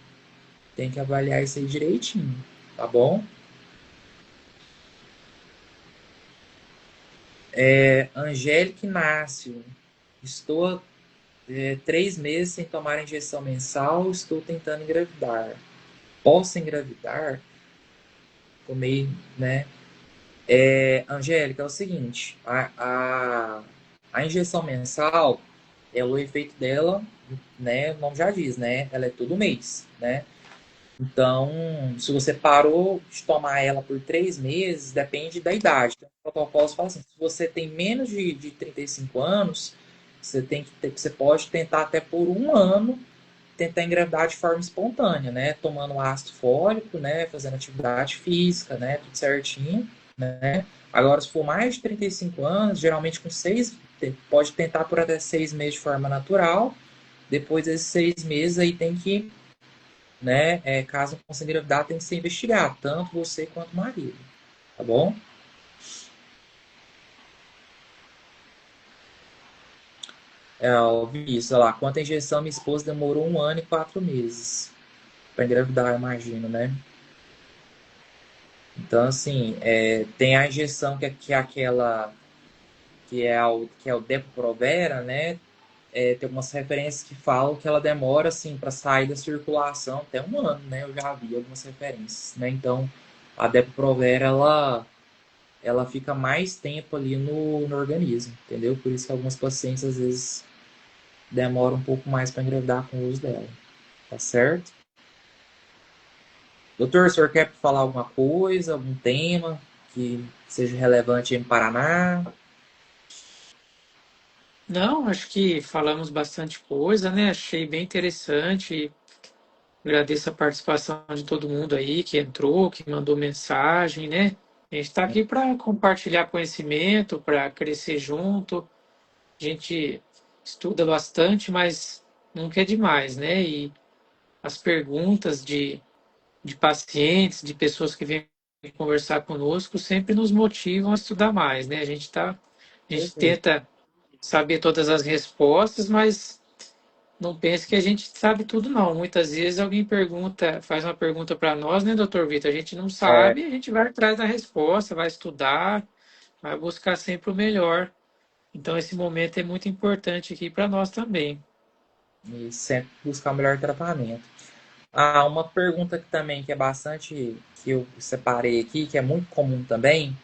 Tem que avaliar isso aí direitinho, tá bom? Angélica Inácio. Estou 3 meses sem tomar injeção mensal, estou tentando engravidar. Posso engravidar? Tomei, né? Angélica, é o seguinte, a injeção mensal, o efeito dela, né, o nome já diz, né? Ela é todo mês, né? Então, se você parou de tomar ela por 3 meses, depende da idade. Então, o protocolo fala assim, se você tem menos de 35 anos, você pode tentar até por um ano tentar engravidar de forma espontânea, né? Tomando ácido fólico, né? Fazendo atividade física, né? Tudo certinho, né? Agora, se for mais de 35 anos, geralmente com 6, pode tentar por até 6 meses de forma natural. Depois desses 6 meses aí tem que, né? Caso não consiga engravidar, tem que ser investigado, tanto você quanto o marido, tá bom? Eu vi isso, olha lá. Quanto à injeção, minha esposa demorou 1 ano e 4 meses para engravidar, eu imagino, né? Então, assim, tem a injeção que é aquela que é o Depo-Provera, né? tem algumas referências que falam que ela demora, assim, para sair da circulação até um ano, né? Eu já vi algumas referências, né? Então, a Depo-Provera, ela fica mais tempo ali no organismo, entendeu? Por isso que algumas pacientes, às vezes, demoram um pouco mais para engravidar com o uso dela, tá certo? Doutor, o senhor quer falar alguma coisa, algum tema que seja relevante em Paraná? Não, acho que falamos bastante coisa, né? Achei bem interessante. Agradeço a participação de todo mundo aí que entrou, que mandou mensagem, né? A gente está aqui para compartilhar conhecimento, para crescer junto. A gente estuda bastante, mas nunca é demais, né? E as perguntas de pacientes, de pessoas que vêm conversar conosco, sempre nos motivam a estudar mais, né? A gente Perfeito. tenta saber todas as respostas, mas não pense que a gente sabe tudo, não. Muitas vezes alguém pergunta, faz uma pergunta para nós, né, doutor Vitor? A gente não É, sabe, a gente vai atrás da resposta, vai estudar, vai buscar sempre o melhor. Então, esse momento é muito importante aqui para nós também. e sempre buscar o melhor tratamento. Ah, uma pergunta que também que é bastante, que eu separei aqui, que é muito comum também,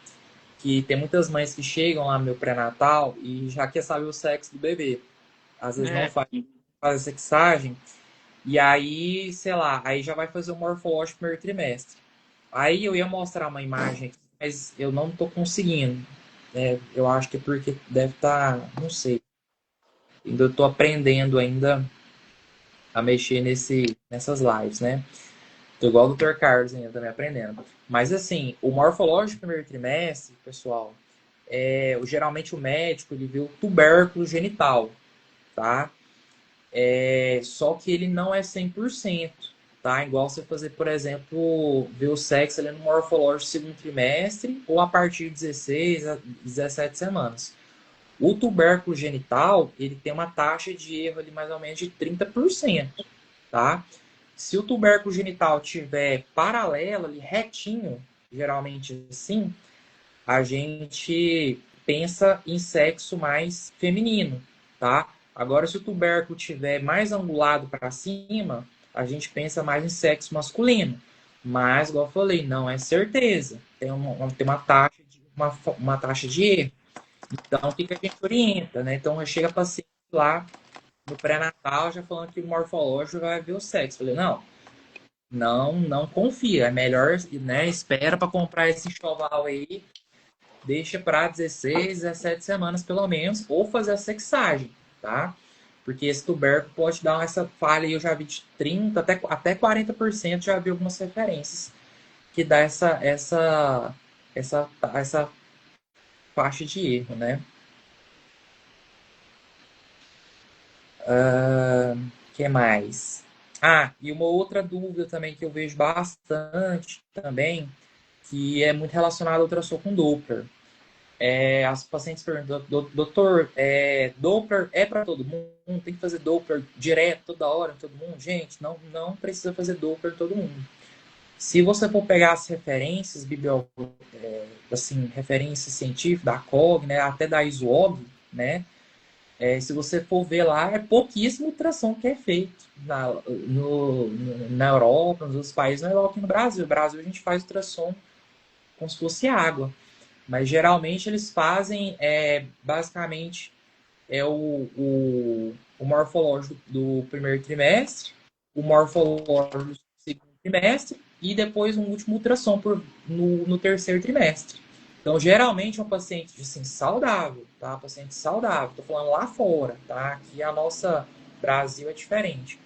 que tem muitas mães que chegam lá no meu pré-natal e já quer saber o sexo do bebê. Às vezes não Né? faz a sexagem, e aí, sei lá, aí já vai fazer o morfológico primeiro trimestre. Aí eu ia mostrar uma imagem aqui, mas eu não tô conseguindo. Eu acho que é porque deve estar, não sei. Ainda eu tô aprendendo ainda a mexer nessas lives, né? Tô igual o Dr. Carlos ainda também aprendendo. Mas assim, o morfológico do primeiro trimestre, pessoal, geralmente o médico ele vê o tubérculo genital, tá? Só que ele não é 100%, tá? Igual você fazer, por exemplo, ver o sexo ali no morfológico do segundo trimestre ou a partir de 16 a 17 semanas. O tubérculo genital, ele tem uma taxa de erro ali mais ou menos de 30%, tá? Se o tubérculo genital tiver paralelo ali, retinho, geralmente assim, a gente pensa em sexo mais feminino, tá? Agora, se o tubérculo tiver mais angulado para cima, a gente pensa mais em sexo masculino. Mas, igual eu falei, não é certeza. Tem uma taxa de erro. Então, o que, que a gente orienta, né? Então, chega paciente lá no pré-natal já falando que o morfológico vai ver o sexo. Eu falei, não confia. É melhor, né? Espera para comprar esse enxoval aí, deixa para 16, 17 semanas pelo menos, ou fazer a sexagem, tá? Porque esse tubérculo pode dar essa falha aí, eu já vi de 30 até 40%, já vi algumas referências que dá essa faixa de erro, né? Que mais? Ah, e uma outra dúvida também que eu vejo bastante também, que é muito relacionada ao ultrassom com Doppler. As pacientes perguntam, doutor, Doppler é para todo mundo? Tem que fazer Doppler direto, toda hora, em todo mundo? Gente, não precisa fazer Doppler em todo mundo. Se você for pegar as referências, assim, referências científicas da COG, né, até da ISOG, né, se você for ver lá, é pouquíssimo ultrassom que é feito na Europa, nos outros países, na Europa e no Brasil. No Brasil a gente faz ultrassom como se fosse água. Mas geralmente eles fazem basicamente o morfológico do primeiro trimestre, o morfológico do segundo trimestre e depois um último ultrassom no terceiro trimestre. Então, geralmente, é um paciente assim, saudável, tá? Paciente saudável. Estou falando lá fora, tá? Aqui a nossa Brasil é diferente.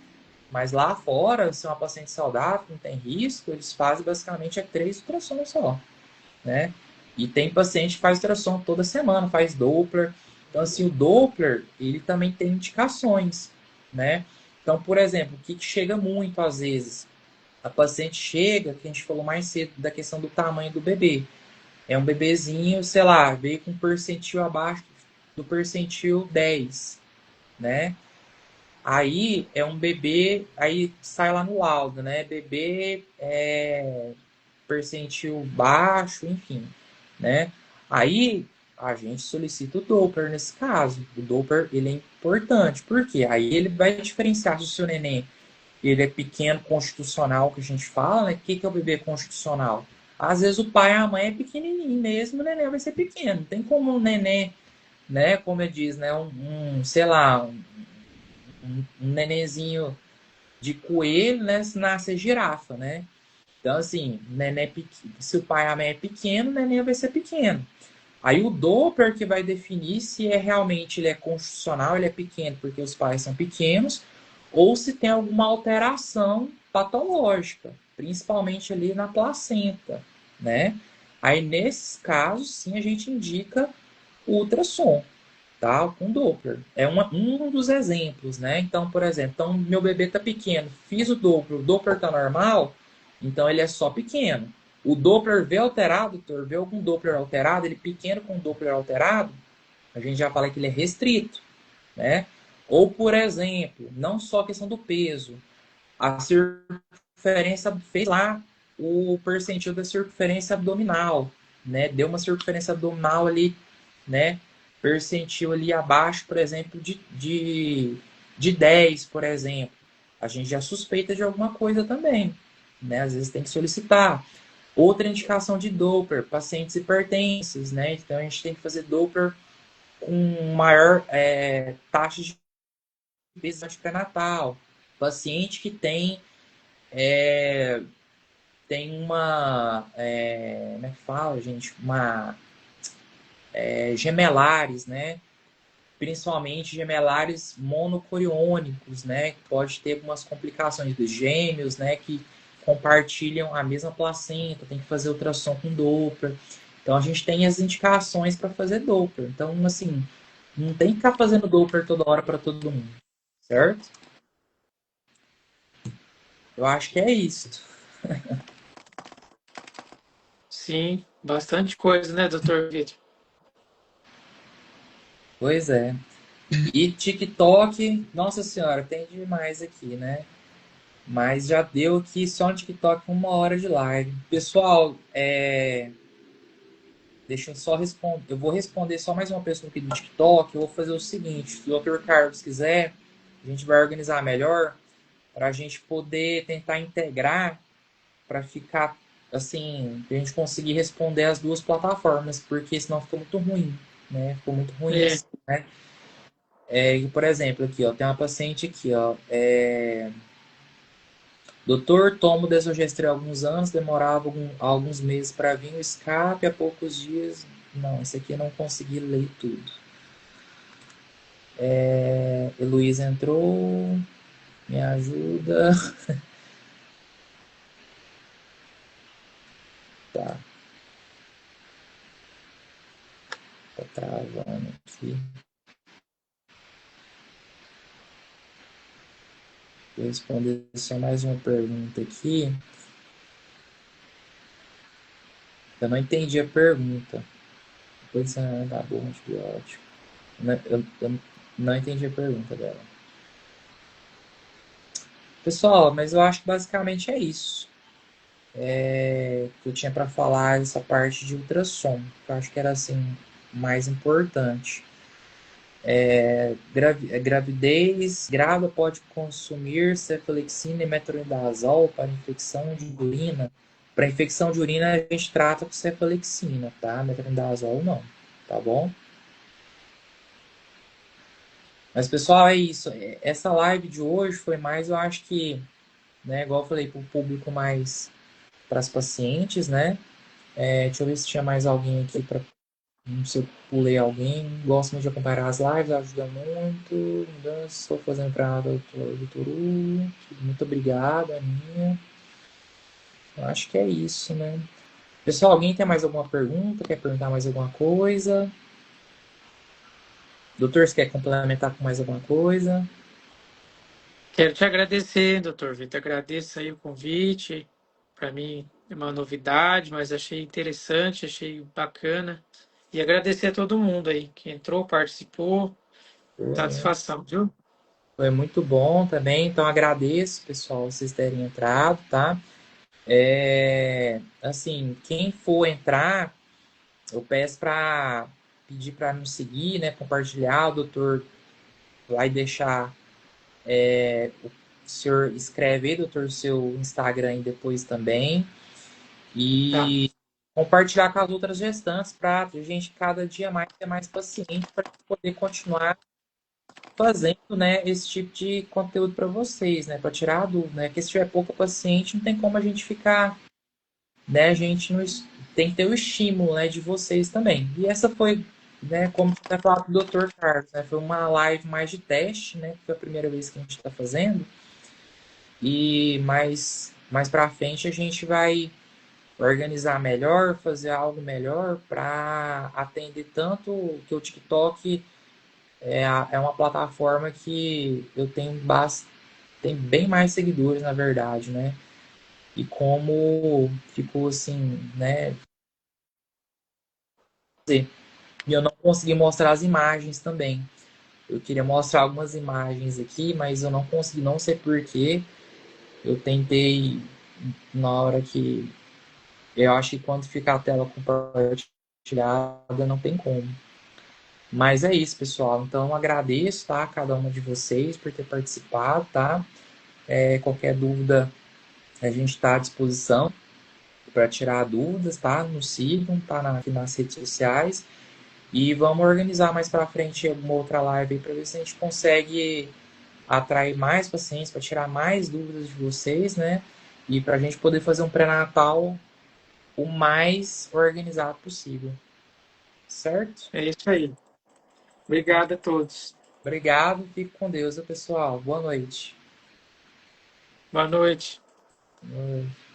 Mas lá fora, se é uma paciente saudável, não tem risco, eles fazem basicamente 3 ultrassons só, né? E tem paciente que faz ultrassom toda semana, faz Doppler. Então, assim, o Doppler, ele também tem indicações, né? Então, por exemplo, o que chega muito às vezes? A paciente chega, que a gente falou mais cedo, da questão do tamanho do bebê. É um bebezinho, sei lá, veio com percentil abaixo do percentil 10, né? Aí é um bebê, aí sai lá no laudo, né? Bebê percentil baixo, enfim, né? Aí a gente solicita o Doppler nesse caso. O Doppler, ele é importante. Por quê? Aí ele vai diferenciar se o seu neném ele é pequeno constitucional, que a gente fala, né? O que é o bebê constitucional? Às vezes o pai e a mãe é pequenininho mesmo, o neném vai ser pequeno. Não tem como um neném, né? Como eu disse, né? Sei lá, um nenenzinho de coelho, né? Se nascer girafa, né? Então, assim, neném, se o pai e a mãe é pequeno, o neném vai ser pequeno. Aí o Doppler que vai definir se é realmente ele é constitucional, ele é pequeno porque os pais são pequenos, ou se tem alguma alteração patológica, principalmente ali na placenta, né? Aí nesses casos, sim, a gente indica o ultrassom, tá? Com Doppler. É um dos exemplos, né? Então, por exemplo, então, meu bebê tá pequeno, fiz o Doppler tá normal, então ele é só pequeno. O Doppler vê alterado, doutor, vê algum Doppler alterado, ele pequeno com Doppler alterado, a gente já fala que ele é restrito, né? Ou, por exemplo, não só a questão do peso, a circunferência fez lá o percentil da circunferência abdominal, né? Deu uma circunferência abdominal ali, né? Percentil ali abaixo, por exemplo, de 10, por exemplo. A gente já suspeita de alguma coisa também, né? Às vezes tem que solicitar. Outra indicação de Doppler, pacientes hipertensos, né? Então a gente tem que fazer Doppler com maior taxa de obesidade pré-natal. Paciente que tem uma, como é que fala, gente? Gemelares, né? Principalmente gemelares monocoriônicos, né? Pode ter algumas complicações dos gêmeos, né? Que compartilham a mesma placenta, tem que fazer ultrassom com Doppler. Então a gente tem as indicações para fazer Doppler. Então, assim, não tem que ficar fazendo Doppler toda hora para todo mundo, certo? Eu acho que é isso. Sim, bastante coisa, né, doutor Vitor? Pois é. E TikTok, nossa senhora, tem demais aqui, né? Mas já deu aqui só no TikTok 1 hora de live. Pessoal, deixa eu só responder. Eu vou responder só mais uma pessoa aqui do TikTok. Eu vou fazer o seguinte: se o Dr. Carlos quiser, a gente vai organizar melhor para a gente poder tentar integrar para ficar assim, para a gente conseguir responder as duas plataformas, porque senão ficou muito ruim, né? Ficou muito ruim É, assim, né? Por exemplo, aqui, ó, tem uma paciente aqui, ó, doutor, tomo desogestrel há alguns anos, demorava alguns meses para vir o escape, há poucos dias. Não, esse aqui eu não consegui ler tudo. Heloísa entrou, me ajuda. Tá, tá travando aqui. Vou responder só mais uma pergunta aqui. Eu não entendi a pergunta. Posicionamento da bomba antibiótico. Eu não entendi a pergunta dela. Pessoal, mas eu acho que basicamente é isso. Que eu tinha para falar essa parte de ultrassom, que eu acho que era assim mais importante. Gravidez grávida pode consumir cefalexina e metronidazol para infecção de urina. Para infecção de urina a gente trata com cefalexina, tá? Metronidazol não, tá bom? Mas pessoal, é isso. Essa live de hoje foi mais, eu acho que, né, igual eu falei, para o público mais para as pacientes, né? Deixa eu ver se tinha mais alguém aqui para. Não sei se eu pulei alguém. Gosto muito de acompanhar as lives, ajuda muito. Estou fazendo para o doutor Hugo. Muito obrigado, Aninha. Eu acho que é isso, né? Pessoal, alguém tem mais alguma pergunta? Quer perguntar mais alguma coisa? Doutor, você quer complementar com mais alguma coisa? quero te agradecer, doutor Vitor. Agradeço aí o convite. Para mim é uma novidade, mas achei interessante, achei bacana. E agradecer a todo mundo aí que entrou, participou. Satisfação, viu? Foi muito bom também, então agradeço, pessoal, vocês terem entrado, tá? Assim, quem for entrar, eu peço para pedir para nos seguir, né? Compartilhar. O doutor vai deixar o senhor escreve aí, doutor, o seu Instagram aí depois também. Tá. E compartilhar com as outras gestantes para a gente cada dia mais ser mais paciente para poder continuar fazendo, né, esse tipo de conteúdo para vocês, né, para tirar a dúvida, né, que se tiver pouca paciente não tem como a gente ficar, né, a gente não, tem que ter o estímulo, né, de vocês também. E essa foi, né, como você está falando do Dr. Carlos, né, foi uma live mais de teste, né, que foi a primeira vez que a gente está fazendo, e mais para frente a gente vai organizar melhor, fazer algo melhor para atender tanto que o TikTok é uma plataforma que eu tenho tem bem mais seguidores, na verdade, né? E como ficou assim, né? E eu não consegui mostrar as imagens também. Eu queria mostrar algumas imagens aqui, mas eu não consegui, não sei porquê. Eu tentei na hora que. Eu acho que quando fica a tela compartilhada, não tem como. Mas é isso, pessoal. Então, eu agradeço, tá? A cada uma de vocês por ter participado, tá? Qualquer dúvida, a gente está à disposição para tirar dúvidas, tá? Nos sigam, tá? Aqui nas redes sociais. E vamos organizar mais para frente alguma outra live para ver se a gente consegue atrair mais pacientes, para tirar mais dúvidas de vocês, né? E para a gente poder fazer um pré-natal o mais organizado possível, certo? É isso aí. Obrigado a todos. Obrigado, fique com Deus, pessoal. Boa noite. Boa noite. Boa noite.